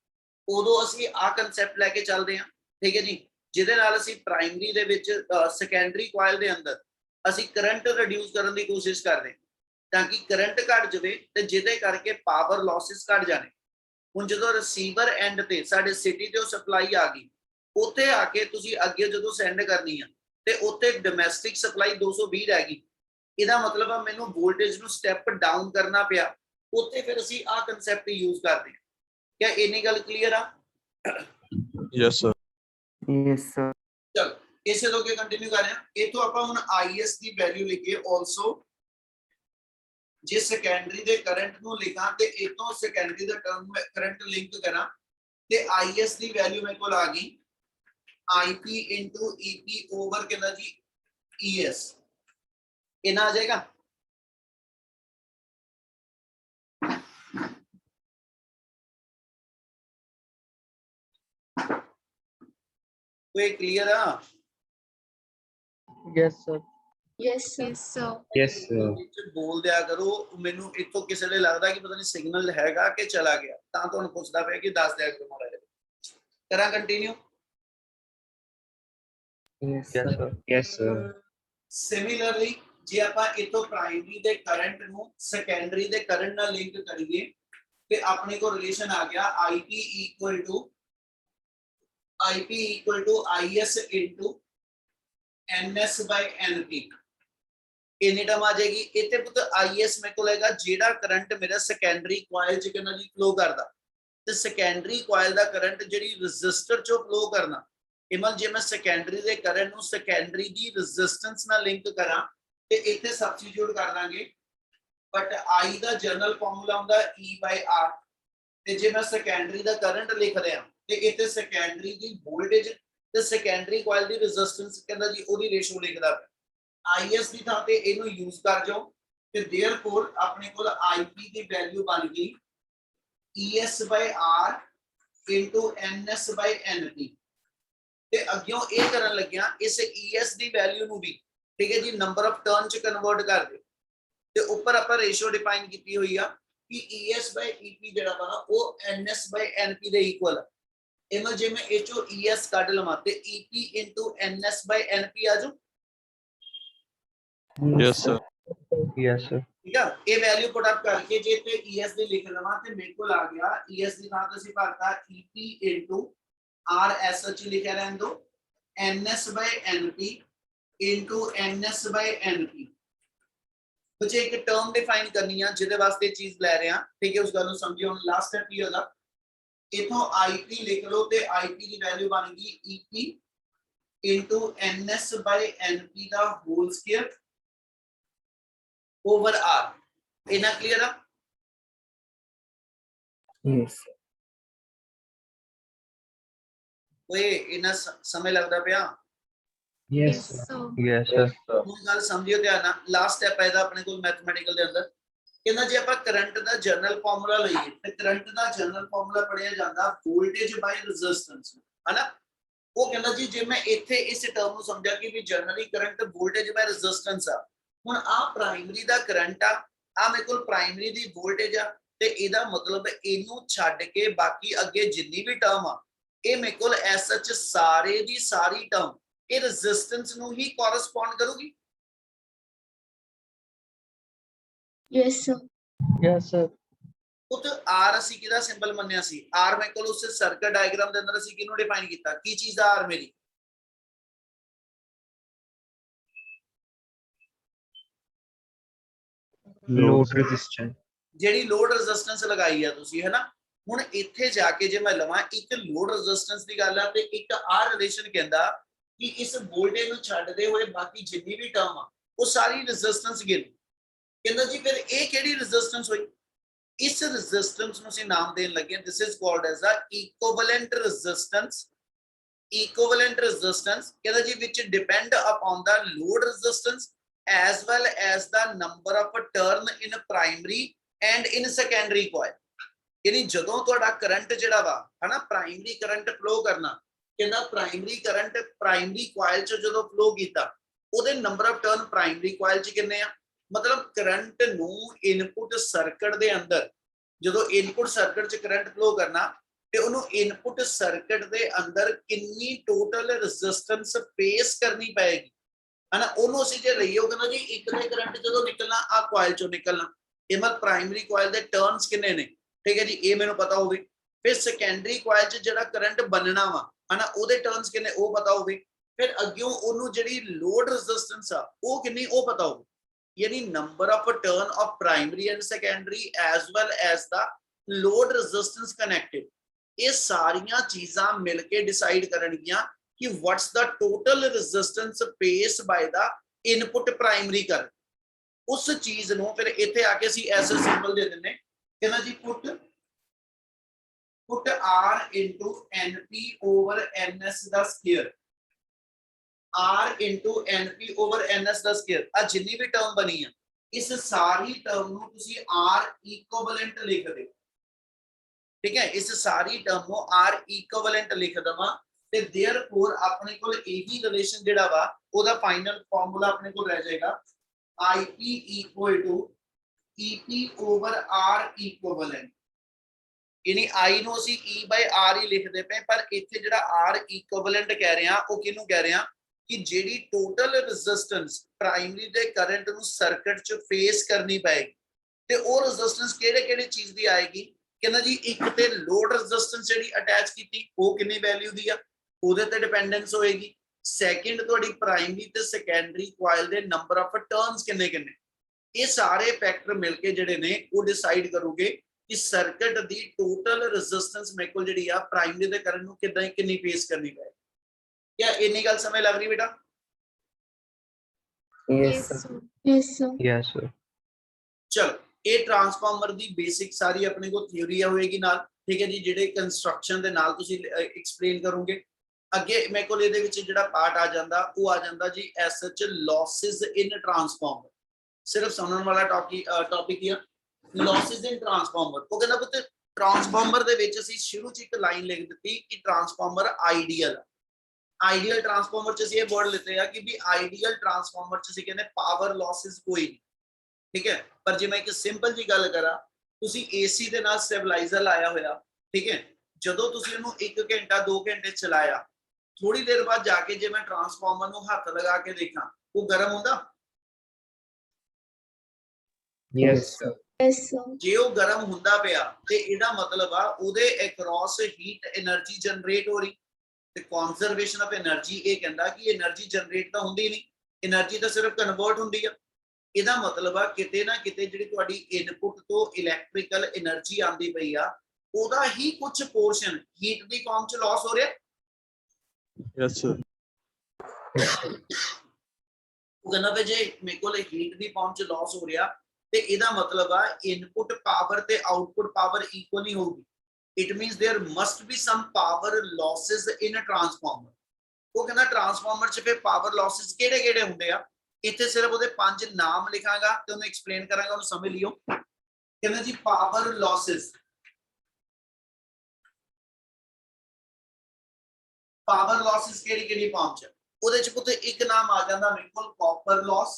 उदों ਅਸੀਂ आ कांसेप्ट लेके चलते हैं, ठीक है जी। जिदे नाल ਅਸੀਂ प्राइमरी दे विच सेकेंडरी कॉइल दे अंदर ਅਸੀਂ करंट रिड्यूस करने की कोशिश करते हैं ताकि करंट घट जाए ते जिदे करके पावर लॉसेस घट जाने। हुण जदों रिसीवर एंड ते साडे सिटी ते सप्लाई आ गई, उत्थे आके तुसी अगे जदों सेंड करनी है ते उत्थे डोमेस्टिक सप्लाई 220 रह गई, इहदा मतलब है मैनूं वोल्टेज नूं स्टैप डाउन करना पिया, उत्थे फिर असीं आ कंसेप्ट यूज करते हैं। क्या इन्नी गल क्लीयर आ? Yes, sir. Yes sir. चलो इसे तो के कंटिन्यू कर रहे हैं। इथों आपां हुण IS की वैल्यू लिखिए आल्सो, जे सेकेंडरी दे करंट ਨੂੰ ਲਿਖਾਂ ਤੇ ਇਤੋਂ ਸੈਕੰਡਰੀ ਦਾ ਟਰਮ ਕਰੰਟ ਲਿੰਕ ਕਰਾਂ ਤੇ IS ਦੀ ਵੈਲਿਊ ਮੇਰੇ ਕੋਲ ਆ ਗਈ IP EP ਓਵਰ ਕਿੰਨਾ ਜੀ ES, ਇਹਨਾਂ ਆ ਜਾਏਗਾ। ਕੋਈ ਕਲੀਅਰ ਆ? Yes, sir. Yes, sir. Yes, sir. Yes, sir. ਵਿੱਚ ਬੋਲ ਦਿਆ ਕਰੋ। ਮੈਨੂੰ ਇੱਥੋਂ ਕਿਸੇ ਦੇ ਲੱਗਦਾ ਕਿ ਪਤਾ ਨਹੀਂ ਸਿਗਨਲ ਹੈਗਾ ਕਿ ਚਲਾ ਗਿਆ, ਤਾਂ ਤੁਹਾਨੂੰ ਪੁੱਛਦਾ ਪਿਆ ਕਿ ਦੱਸ ਦਿਆ ਕਰੋ ਮਾੜਾ ਜਿਹਾ। ਕਰਾਂ continue. Yes, sir. Yes, sir. Similarly ਜੇ ਆਪਾਂ ਇਥੋਂ ਪ੍ਰਾਇਮਰੀ ਦੇ ਕਰੰਟ ਨੂੰ ਸੈਕੰਡਰੀ ਦੇ ਕਰੰਟ ਨਾਲ ਲਿੰਕ ਕਰੀਏ ਤੇ ਆਪਣੇ ਕੋਲ ਰਿਲੇਸ਼ਨ ਆ ਗਿਆ IP equal to IS into NS by NP। ਇਨੀ ਟਰਮ ਆ ਜਾਏਗੀ। ਇੱਥੇ ਪੁੱਤ IS ਮੇਰੇ ਕੋਲ ਹੈਗਾ ਜਿਹੜਾ ਕਰੰਟ ਮੇਰਾ ਸੈਕੰਡਰੀ ਕੋਇਲ ਚ ਕਿੰਨਾ ਜੀ ਫਲੋ ਕਰਦਾ, ਤੇ ਸੈਕੰਡਰੀ ਕੋਇਲ ਦਾ ਕਰੰਟ ਜਿਹੜੀ ਰੈਜ਼ਿਸਟਰ ਚੋਂ ਫਲੋ ਕਰਨਾ। ਇਮਲ ਜੇ ਮੈਂ ਸੈਕੰਡਰੀ ਦੇ ਕਰੰਟ ਨੂੰ ਸੈਕੰਡਰੀ ਦੀ ਰੈਜ਼ਿਸਟੈਂਸ ਨਾਲ ਲਿੰਕ ਕਰਾਂ ਤੇ ਇੱਥੇ ਸਬਸਟੀਟਿਊਟ ਕਰ ਦਾਂਗੇ, but I the general formula ਹੁੰਦਾ E/R, ਤੇ ਜੇ ਮੈਂ ਸੈਕੰਡਰੀ ਦਾ ਕਰੰਟ ਲਿਖ ਰਿਹਾ ਤੇ ਇੱਥੇ ਸੈਕੰਡਰੀ ਦੀ ਵੋਲਟੇਜ ਤੇ ਸੈਕੰਡਰੀ ਕੋਇਲ ਦੀ ਰੈਜ਼ਿਸਟੈਂਸ ਕਹਿੰਦਾ ਜੀ ਉਹਦੀ ਰੇਸ਼ੋ ਲਿਖਦਾ ਪਿਆ। IS ਦੀ ਥਾਂ ਤੇ ਇਹਨੂੰ ਯੂਜ਼ ਕਰ ਜਾਓ ਤੇ देयरफॉर ਆਪਣੇ ਕੋਲ IP ਦੀ ਵੈਲਿਊ ਬਣ ਗਈ ES/R into NS by NP। ਤੇ ਅੱਗਿਓਂ ਇਹ ਕਰਨ ਲੱਗਿਆ ਇਸ ES ਦੀ ਵੈਲਿਊ ਨੂੰ ਵੀ, ਠੀਕ ਹੈ ਜੀ, ਨੰਬਰ ਆਫ ਟਰਨ ਚ ਕਨਵਰਟ ਕਰ ਦੇ। ਤੇ ਉੱਪਰ ਆਪਾਂ ਰੇਸ਼ੋ ਡਿਫਾਈਨ ਕੀਤੀ ਹੋਈ ਆ ਕਿ ES/EP ਜਿਹੜਾ ਵਾ ਉਹ NS/NP ਦੇ ਇਕੁਅਲ ਹੈ। ਇਹਨਾਂ ਜੇ ਮੈਂ ਇਹ ਚੋਂ ES ਕੱਢ ਲਵਾਂ ਤੇ EP into NS/NP ਆ ਜਾਊ। Yes, sir. Yes, sir. ਠੀਕ ਆ, ਇਹ ਵੈਲਿਊ ਪੁੱਟ ਅਪ ਕਰਕੇ ਜੇ ਤੇ ES ਦੀ ਲਿਖ ਲਵਾਂ ਤੇ ਮੇਰੇ ਕੋਲ ਆ ਗਿਆ ES ਦੀ ਥਾਂ ਤੇ ਅਸੀਂ ਭਰਤਾ EP into RSH ਲਿਖਿਆ ਰਹਿਣ ਦੋ NS/NP into NS/NP। ਬੱਚੇ ਇੱਕ ਟਰਮ ਡਿਫਾਈਨ ਕਰਨੀ ਆ ਜਿਹਦੇ ਵਾਸਤੇ ਚੀਜ਼ ਲੈ ਰਹੇ ਆ, ਠੀਕ ਹੈ, ਉਸ ਗੱਲ ਨੂੰ ਸਮਝਿਓ। ਹੁਣ ਲਾਸਟ ਸਟੈਪ ਕੀ ਹੋਗਾ, ਇਥੋਂ IP ਲਿਖ ਲਓ ਤੇ IP ਦੀ ਵੈਲਿਊ ਬਣ ਗਈ EP into NS/NP ਦਾ ਹੋਲ ਸਕੁਅਰ over R। ਇਹਨਾਂ ਕਲੀਅਰ ਆ? Yes. ਓਏ ਇਹਨਾਂ ਸਮੇਂ ਲੱਗਦਾ ਪਿਆ? Yes, Yes, sir. sir. Yes, sir. ਹੁਣ ਗੱਲ ਸਮਝਿਓ ਧਿਆਨ ਨਾਲ। ਲਾਸਟ ਸਟੈਪ ਹੈ ਇਹਦਾ ਆਪਣੇ ਕੋਲ ਮੈਥਮੈਟੀਕਲ ਦੇ ਅੰਦਰ। ਕਹਿੰਦਾ ਜੇ ਆਪਾਂ ਕਰੰਟ ਦਾ ਜਨਰਲ ਫਾਰਮੂਲਾ ਲਈਏ ਤੇ ਕਰੰਟ ਦਾ ਜਨਰਲ ਫਾਰਮੂਲਾ ਪੜਿਆ ਜਾਂਦਾ ਵੋਲਟੇਜ ਬਾਈ ਰੈਜ਼ਿਸਟੈਂਸ, ਹਨਾ। ਉਹ ਕਹਿੰਦਾ ਜੀ ਜੇ ਮੈਂ ਇੱਥੇ ਇਸ ਟਰਮ ਨੂੰ ਸਮਝਿਆ ਕਿ ਵੀ ਜਨਰਲੀ ਕਰੰਟ ਵੋਲਟੇਜ ਬਾਈ ਰੈਜ਼ਿਸਟੈਂਸ ਆ, ਹੁਣ ਆ ਪ੍ਰਾਇਮਰੀ ਦਾ ਕਰੰਟ ਆ ਮੇਰੇ ਕੋਲ ਪ੍ਰਾਇਮਰੀ ਦੀ ਵੋਲਟੇਜ ਆ, ਤੇ ਇਹਦਾ ਮਤਲਬ ਇਹਨੂੰ ਛੱਡ ਕੇ ਬਾਕੀ ਅੱਗੇ ਜਿੰਨੀ ਵੀ ਟਰਮ ਆ ਇਹ ਮੇਰੇ ਕੋਲ ਐਸ ਸੱਚ ਸਾਰੇ ਦੀ ਸਾਰੀ ਟਰਮ ਇਹ ਰੈਜ਼ਿਸਟੈਂਸ ਨੂੰ ਹੀ ਕੋਰਸਪੋਂਡ ਕਰੂਗੀ। Yes, sir. Yes, sir. ਉਤ R ਅਸੀਂ ਕਿਹਦਾ ਸਿੰਬਲ ਮੰਨਿਆ ਸੀ? R ਮੇਰੇ ਕੋਲ ਉਸ ਸਰਕਟ ਡਾਇਗਰਾਮ ਦੇ ਅੰਦਰ ਅਸੀਂ ਕਿਹਨੂੰ ਡਿਫਾਈਨ ਕੀਤਾ? ਕੀ ਚੀਜ਼ ਆ R ਮੇਰੀ? Load resistance. ਜਿਹੜੀ ਲੋਡ ਰੈਜ਼ਿਸਟੈਂਸ ਲਗਾਈ ਆ ਤੁਸੀਂ, ਹੈ ਨਾ। ਹੁਣ ਇੱਥੇ ਜਾ ਕੇ ਜੇ ਮੈਂ ਲਵਾਂ ਇੱਕ ਲੋਡ ਰੈਜ਼ਿਸਟੈਂਸ ਦੀ ਗੱਲ ਆ ਤੇ ਇੱਕ ਆਰ ਰਿਲੇਸ਼ਨ ਕਹਿੰਦਾ ਕਿ ਇਸ ਵੋਲਟੇਜ ਨੂੰ ਛੱਡਦੇ ਹੋਏ ਬਾਕੀ ਜਿੰਨੀ ਵੀ ਟਰਮ ਆ ਉਹ ਸਾਰੀ ਰੈਜ਼ਿਸਟੈਂਸ ਗਿਣ। ਕਹਿੰਦਾ ਜੀ ਫਿਰ ਇਹ ਕਿਹੜੀ ਰੈਜ਼ਿਸਟੈਂਸ ਹੋਈ? ਇਸ ਰੈਜ਼ਿਸਟੈਂਸ ਨੂੰ ਅਸੀਂ ਨਾਮ ਦੇਣ ਲੱਗੇ this is called as a equivalent resistance. Equivalent resistance ਕਹਿੰਦਾ ਜੀ which depend upon the load resistance as well as the number of turn in primary and in secondary coil। ਯਾਨੀ ਜਦੋਂ ਤੁਹਾਡਾ ਕਰੰਟ ਜਿਹੜਾ ਵਾ ਹਨਾ ਪ੍ਰਾਇਮਰੀ ਕਰੰਟ ਫਲੋ ਕਰਨਾ, ਕਹਿੰਦਾ ਪ੍ਰਾਇਮਰੀ ਕਰੰਟ ਪ੍ਰਾਇਮਰੀ ਕੋਇਲ ਚ ਜਦੋਂ ਫਲੋ ਕੀਤਾ ਉਹਦੇ ਨੰਬਰ ਆਫ ਟਰਨ ਪ੍ਰਾਇਮਰੀ ਕੋਇਲ ਚ ਕਿੰਨੇ ਆ? ਮਤਲਬ ਕਰੰਟ ਨੂੰ ਇਨਪੁਟ ਸਰਕਟ ਦੇ ਅੰਦਰ ਜਦੋਂ ਇਨਪੁਟ ਸਰਕਟ ਚ ਕਰੰਟ ਫਲੋ ਕਰਨਾ ਤੇ ਉਹਨੂੰ ਇਨਪੁਟ ਸਰਕਟ ਦੇ ਅੰਦਰ ਕਿੰਨੀ ਟੋਟਲ ਰੈਜ਼ਿਸਟੈਂਸ ਫੇਸ ਕਰਨੀ ਪਏਗੀ, ਹਨਾ। ਉਹਨੂੰ ਅਸੀਂ ਜੇ ਲਈਏ ਉਹ ਕਹਿੰਦਾ ਜੀ ਇੱਕ ਦੇ ਕਰੰਟ ਜਦੋਂ ਨਿਕਲਣਾ ਆ ਕੋਇਲ ਚੋਂ ਨਿਕਲਣਾ, ਇਹ ਮਤਲਬ ਪ੍ਰਾਇਮਰੀ ਕੋਇਲ ਦੇ ਟਰਨਸ ਕਿੰਨੇ ਨੇ, ਠੀਕ ਹੈ ਜੀ, ਇਹ ਮੈਨੂੰ ਪਤਾ ਹੋਵੇ। ਫਿਰ ਸੈਕੰਡਰੀ ਕੋਇਲ ਚ ਜਿਹੜਾ ਕਰੰਟ ਬਣਨਾ ਵਾ ਹਨਾ ਉਹਦੇ ਟਰਨਸ ਕਿੰਨੇ ਉਹ ਪਤਾ ਹੋਵੇ। ਫਿਰ ਅੱਗਿਓਂ ਉਹਨੂੰ ਜਿਹੜੀ ਲੋਡ ਰੈਜ਼ਿਸਟੈਂਸ ਆ ਉਹ ਕਿੰਨੀ ਉਹ ਪਤਾ ਹੋਵੇ। ਯਾਨੀ number of turn off primary and secondary as well as the load resistance connected, ਇਹ ਸਾਰੀਆਂ ਚੀਜ਼ਾਂ ਮਿਲ ਕੇ ਡਿਸਾਈਡ ਕਰਨਗੀਆਂ ਕਿ ਵਾਟਸ ਦਾ ਟੋਟਲ ਰੈਜ਼ਿਸਟੈਂਸ ਫੇਸ ਬਾਈ ਦਾ ਇਨਪੁਟ ਪ੍ਰਾਇਮਰੀ ਕਰੰਟ। ਉਸ ਚੀਜ਼ ਨੂੰ ਫਿਰ ਇੱਥੇ ਆ ਕੇ ਅਸੀਂ ਐਸ ਸਿੰਬਲ ਦੇ ਦਿੰਨੇ, ਕਹਿੰਦਾ ਜੀ put R into NP over NS ਦਾ square. R into NP over NS ਦਾ ਸਕੁਅਰ ਆ ਜਿੰਨੀ ਵੀ ਟਰਮ ਬਣੀ ਆ ਇਸ ਸਾਰੀ ਟਰਮ ਨੂੰ ਤੁਸੀਂ R ਇਕੁਇਵਲੈਂਟ ਲਿਖ ਦਿਓ, ਠੀਕ ਹੈ। ਇਸ ਸਾਰੀ ਟਰਮ ਨੂੰ R ਇਕੁਇਵਲੈਂਟ ਲਿਖ ਦਵਾਂ ਤੇ देयरफॉर ਆਪਣੇ ਕੋਲ ਇਹੀ ਰਿਲੇਸ਼ਨ ਜਿਹੜਾ ਵਾ ਉਹਦਾ ਫਾਈਨਲ ਫਾਰਮੂਲਾ ਆਪਣੇ ਕੋਲ ਰਹਿ ਜਾਏਗਾ IP equal to EP over R equivalent। ਯਾਨੀ I ਨੂੰ ਅਸੀਂ E by R ਹੀ ਲਿਖਦੇ ਪਏ, ਪਰ ਇੱਥੇ ਜਿਹੜਾ R equivalent ਕਹਿ ਰਹੇ ਆ ਉਹ ਕਿਹਨੂੰ ਕਹਿ ਰਹੇ ਆ ਕਿ ਜਿਹੜੀ ਟੋਟਲ ਰੈਜ਼ਿਸਟੈਂਸ ਪ੍ਰਾਇਮਰੀ ਦੇ ਕਰੰਟ ਨੂੰ ਸਰਕਟ 'ਚ ਫੇਸ ਕਰਨੀ ਪਏਗੀ, ਤੇ ਉਹ ਰੈਜ਼ਿਸਟੈਂਸ ਕਿਹੜੇ ਚੀਜ਼ ਦੀ ਆਏਗੀ। ਕਹਿੰਦਾ ਜੀ ਇੱਕ ਤੇ ਲੋਡ ਰੈਜ਼ਿਸਟੈਂਸ ਜਿਹੜੀ ਅਟੈਚ ਕੀਤੀ ਉਹ ਕਿੰਨੀ ਵੈਲਿਊ ਦੀ ਆ, ਉਹਦੇ ਤੇ ਡਿਪੈਂਡੈਂਸ ਹੋਏਗੀ। ਸੈਕਿੰਡ ਤੁਹਾਡੀ ਪ੍ਰਾਇਮਰੀ ਤੇ ਸੈਕੰਡਰੀ ਕੁਆਇਲ ਦੇ ਨੰਬਰ ਆਫ ਟਰਨਸ ਕਿੰਨੇ ਇਹ ਸਾਰੇ ਫੈਕਟਰ ਮਿਲ ਕੇ ਜਿਹੜੇ ਨੇ ਉਹ ਡਿਸਾਈਡ ਕਰੋਗੇ ਕਿ ਸਰਕਟ ਦੀ ਟੋਟਲ ਰੈਜ਼ਿਸਟੈਂਸ ਮੇਰੇ ਕੋਲ ਜਿਹੜੀ ਆ ਪ੍ਰਾਇਮਰੀ ਦੇ ਕਰੰਟ ਨੂੰ ਕਿੰਨੀ ਫੇਸ ਕਰਨੀ ਪਏਗੀ। क्या इतनी गल समझ लग रही बेटा? Yes, sir. Yes, sir. Yes, sir. चलो ये ट्रांसफार्मर दी बेसिक सारी अपने को थ्योरी होएगी नाल, ठीक है जी, जेडे कंस्ट्रक्शन दे नाल तुसी एक्सप्लेन करोगे। अगे मेरे को ਇਹਦੇ ਵਿੱਚ ਜਿਹੜਾ ਪਾर्ट आ ਜਾਂਦਾ ਉਹ आ ਜਾਂਦਾ G S such losses in transformer. सिर्फ सुनने वाला topic he losses in transformer. ਉਹ ਕਹਿੰਦਾ ਪੁੱਤ ट्रांसफार्मर ਦੇ ਵਿੱਚ ਅਸੀਂ ਸ਼ੁਰੂ ਚ ਇੱਕ ਲਾਈਨ ਲਿਖ ਦਿੱਤੀ ਕਿ ट्रांसफार्मर आइडियल आइडियल ट्रांसफार्मर च ये वर्ड लेते हैं कि भी आइडियल ट्रांसफार्मर च कहते पावर लॉसेस कोई नहीं, ठीक है। पर जे मैं एक सिंपल जी गल करा, तुसी एसी दे नाल स्टेबलाइजर लाया होया, ठीक है, जदों तुसी उहनूं 1 घंटा 2 घंटे चलाया, थोड़ी देर बाद जाके जे मैं ट्रांसफार्मर नूं हाथ लगा के देखा वो गर्म हुंदा? Yes, sir. Yes, sir. जे वो गर्म हुंदा पिया ते इहदा मतलब आ उहदे अक्रॉस हीट एनर्जी जनरेट हो रही। कॉन्जरवेशन ऑफ एनर्जी ये कहता कि एनर्जी जनरेट तो होंदी नहीं, एनर्जी तो सिर्फ कन्वर्ट होंदी है। ਇਹਦਾ ਮਤਲਬ ਆ ਕਿਤੇ ਨਾ ਕਿਤੇ ਜਿਹੜੀ ਤੁਹਾਡੀ ਇਨਪੁਟ ਤੋਂ ਇਲੈਕਟ੍ਰੀਕਲ એનર્ਜੀ ਆਂਦੀ ਪਈ ਆ ਉਹਦਾ ਹੀ ਕੁਝ ਪੋਰਸ਼ਨ ਹੀਟ ਦੀ ਫਾਰਮ ਚ ਲਾਸ ਹੋ ਰਿਹਾ। Yes, sir. ਉਹ ਕਹਿੰਦਾ ਵੀ ਜੇ ਮੇਰੇ ਕੋਲ ਹੀਟ ਦੀ ਫਾਰਮ ਚ ਲਾਸ ਹੋ ਰਿਹਾ ਤੇ ਇਹਦਾ ਮਤਲਬ ਆ ਇਨਪੁਟ ਪਾਵਰ ਤੇ ਆਊਟਪੁੱਟ ਪਾਵਰ ਇਕੁਅਲ ਨਹੀਂ ਹੋਊਗੀ। It means there must be some power losses in a transformer। ਉਹ ਕਹਿੰਦਾ ਟਰਾਂਸਫਾਰਮਰ ਚ ਫਿਰ ਪਾਵਰ ਲੌਸਸ ਕਿਹੜੇ ਹੁੰਦੇ ਆ। ਇੱਥੇ ਸਿਰਫ ਉਹਦੇ 5 ਨਾਮ ਲਿਖਾਂਗਾ ਤੇ ਉਹਨੂੰ ਐਕਸਪਲੇਨ ਕਰਾਂਗਾ, ਉਹਨੂੰ ਸਮਝ ਲਿਓ। ਕਹਿੰਦਾ ਜੀ ਪਾਵਰ ਲੌਸਸ, ਪਾਵਰ ਲੌਸਸ ਕਿਹੜੀ ਫਾਰਮ ਚ, ਉਹਦੇ ਚ ਪੁੱਤ ਇੱਕ ਨਾਮ ਆ ਜਾਂਦਾ ਮੇਰੇ ਕੋਲ ਕਾਪਰ ਲੌਸ,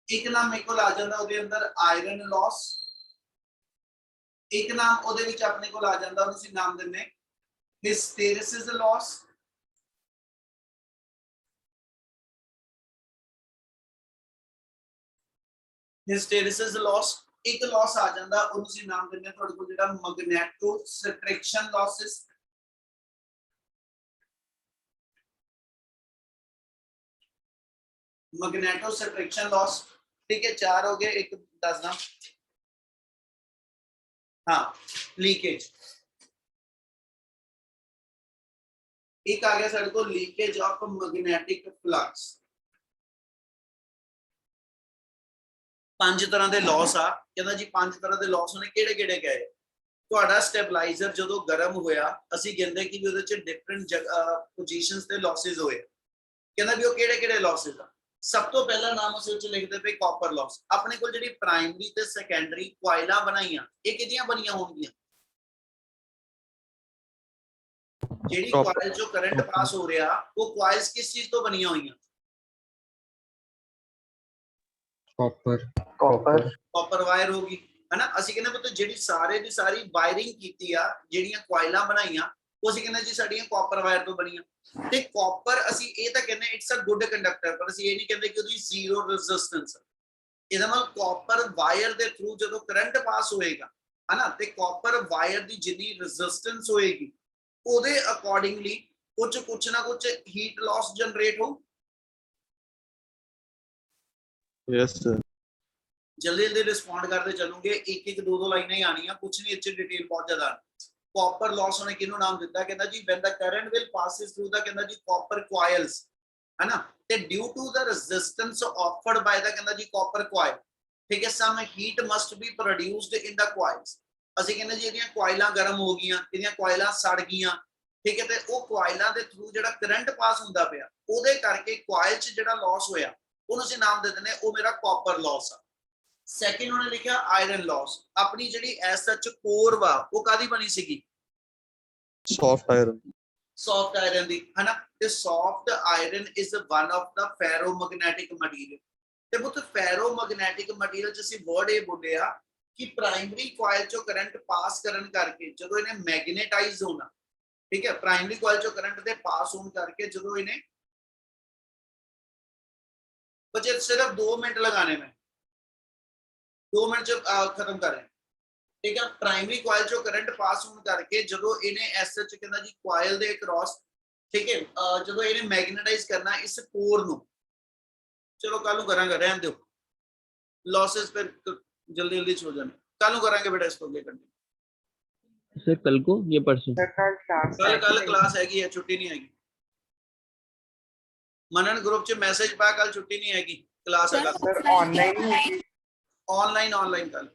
ਇੱਕ ਨਾਮ ਮੇਰੇ ਕੋਲ ਆ ਜਾਂਦਾ ਉਹਦੇ ਅੰਦਰ ਆਇਰਨ ਲੌਸ, एक नाम ਉਹਦੇ ਵਿੱਚ ਆਪਣੇ ਕੋਲ ਆ ਜਾਂਦਾ ਉਹਨੂੰ ਅਸੀਂ ਨਾਮ ਦਿੰਨੇ ਹਿਸਟੈਰਿਸਿਸ ਲਾਸ, ਹਿਸਟੈਰਿਸਿਸ ਲਾਸ। ਇੱਕ ਲਾਸ ਆ ਜਾਂਦਾ ਉਹਨੂੰ ਅਸੀਂ ਨਾਮ ਦਿੰਨੇ ਤੁਹਾਡੇ ਕੋਲ ਜਿਹੜਾ ਮੈਗਨੇਟੋ ਸਟ੍ਰਿਕਸ਼ਨ ਲਾਸਸ, मैग्नेटो सब्ट्रैक्शन लॉस, ठीक है। 4 हो गए, एक दसना हाँ लीकेज, एक आ गया सारे को लीकेज ऑफ मैग्नेटिक फ्लक्स। 5 तरह के लॉस आ, कहना जी 5 तरह के लॉस ने किहड़े गए। ਤੁਹਾਡਾ ਸਟੈਬਲਾਈਜ਼ਰ ਜਦੋਂ ਗਰਮ ਹੋਇਆ ਅਸੀਂ ਕਹਿੰਦੇ ਕਿ ਵੀ ਉਹਦੇ ਚ ਡਿਫਰੈਂਟ ਪੋਜੀਸ਼ਨਸ ਤੇ ਲੌਸਸ ਹੋਏ। ਕਹਿੰਦਾ ਵੀ ਉਹ ਕਿਹੜੇ ਲੌਸਸ ਆ। ਸਭ ਤੋਂ ਪਹਿਲਾ ਨਾਮ ਉਸ ਵਿੱਚ ਲਿਖਦੇ ਪਏ ਕਾਪਰ ਲੌਸ। ਆਪਣੇ ਕੋਲ ਜਿਹੜੀ ਪ੍ਰਾਇਮਰੀ ਤੇ ਸੈਕੰਡਰੀ ਕੁਆਇਲਾਂ ਬਣਾਈਆਂ ਇਹ ਕਿਹਦੀਆਂ ਬਣੀਆਂ ਹੋਣਗੀਆਂ। ਜਿਹੜੀ ਕੁਆਇਲ ਚੋਂ ਕਰੰਟ ਪਾਸ ਹੋ ਰਿਹਾ ਉਹ ਕੁਆਇਲਸ ਕਿਸ ਚੀਜ਼ ਤੋਂ ਬਣੀਆਂ ਹੋਈਆਂ। ਕਾਪਰ ਵਾਇਰ ਹੋਗੀ है ना। ਅਸੀਂ ਕਹਿੰਦੇ ਪੁੱਤ ਜਿਹੜੀ ਸਾਰੇ ਦੀ ਸਾਰੀ ਵਾਇਰਿੰਗ ਕੀਤੀ ਆ ਜਿਹੜੀਆਂ ਕੁਆਇਲਾਂ ਬਣਾਈਆਂ ਉਹ ਅਸੀਂ ਕਹਿੰਦੇ ਜੀ ਸਾਡੀਆਂ ਕਾਪਰ ਵਾਇਰ ਤੋਂ ਬਣੀਆਂ। ਤੇ ਕਾਪਰ ਅਸੀਂ ਇਹ ਤਾਂ ਕਹਿੰਦੇ ਇਟਸ ਅ ਗੁੱਡ ਕੰਡਕਟਰ, ਪਰ ਅਸੀਂ ਇਹ ਨਹੀਂ ਕਹਿੰਦੇ ਕਿ ਉਹਦੀ ਜ਼ੀਰੋ ਰੈਜ਼ਿਸਟੈਂਸ। ਇਹਦਾ ਮਤਲਬ ਕਾਪਰ ਵਾਇਰ ਦੇ ਥਰੂ ਜਦੋਂ ਕਰੰਟ ਪਾਸ ਹੋਏਗਾ ਹੈ ਨਾ ਤੇ ਕਾਪਰ ਵਾਇਰ ਦੀ ਜਿੰਨੀ ਰੈਜ਼ਿਸਟੈਂਸ ਹੋਏਗੀ ਉਹਦੇ ਅਕੋਰਡਿੰਗਲੀ ਕੁਝ ਨਾ ਕੁਝ ਹੀਟ ਲਾਸ ਜਨਰੇਟ ਹੋ। Yes, sir. जल्दी रिस्पॉन्ड करते चलोगे, एक दो लाइनें ही आनी, कुछ नहीं अच्छी डिटेल बहुत ज्यादा। कॉपर लॉस ने किन्हों नाम दिता, कहंदा जी when the current will passes through the कहंदा जी कॉपर कॉइल्स है ना, ते due to the resistance offered by the कहंदा जी कॉपर कॉइल, ठीक है, some heat must be produced in the coils. ਅਸੀਂ ਕਹਿੰਦੇ ਜੀ ਇਹਦੀਆਂ ਕੁਆਇਲਾਂ ਗਰਮ ਹੋ ਗਈਆਂ, ਇਹਦੀਆਂ ਕੁਆਇਲਾਂ ਸੜ ਗਈਆਂ, ਠੀਕ ਹੈ, ਤੇ ਉਹ ਕੁਆਇਲਾਂ ਦੇ ਥਰੂ ਜਿਹੜਾ ਕਰੰਟ ਪਾਸ ਹੁੰਦਾ ਪਿਆ ਉਹਦੇ ਕਰਕੇ ਕੁਆਇਲ 'ਚ ਜਿਹੜਾ ਲਾਸ ਹੋਇਆ ਉਹਨੂੰ ਅਸੀਂ ਨਾਮ ਦੇ ਦਿੰਦੇ ਉਹ ਮੇਰਾ ਕਾਪਰ ਲਾਸ ਆ। ਸੈਕਿੰਡ ਉਹਨੇ ਲਿਖਿਆ ਆਇਰਨ ਲਾਸ। ਆਪਣੀ ਜਿਹੜੀ ਐਸ ਸੱਚ ਕੋਰ ਵਾ ਉਹ ਕਾਦੀ ਬਣੀ ਸੀਗੀ, Soft iron. ਸੌਫਟ ਆਇਰਨ ਦੀ ਹਨਾ ਤੇ soft iron is one of the ferromagnetic material ਤੇ ਉਹ ਫੈਰੋਮੈਗਨੈਟਿਕ ਮਟੀਰੀਅਲ ਚ ਅਸੀਂ ਵਰਡ ਇਹ ਬੋਲਿਆ ਕਿ ਪ੍ਰਾਇਮਰੀ ਕੋਇਲ ਚੋਂ ਕਰੰਟ ਪਾਸ ਕਰਨ ਕਰਕੇ ਜਦੋਂ ਇਹਨੇ ਮੈਗਨੇਟਾਈਜ਼ ਹੋਣਾ ਠੀਕ ਹੈ ਪ੍ਰਾਇਮਰੀ ਕੋਇਲ ਚੋਂ ਕਰੰਟ ਦੇ ਪਾਸ ਹੋਣ ਕਰਕੇ ਜਦੋਂ ਇਹਨੇ बचे सिर्फ 2 मिनट लगाने में 2 मिनट खत्म कर रहे हैं ठीक है प्राइमरी कॉइल चो करंट पास होने करके जो इन्हें एस एच कहना जी कॉइल दे क्रॉस ठीक है जो इन्हें मैग्नेटाइज करना इस कोर नु चलो कल करांगे रहन दो लॉसेस फिर जल्दी जल्दी हो जाने कल करांगे बेटा इसको अगे कंटिन्यू सर कल को ये परसों कल क्लास हैगी है छुट्टी नहीं हैगी मनन ग्रुप च मैसेज पा कल छुट्टी नहीं हैगी क्लास है ऑनलाइन ऑनलाइन कल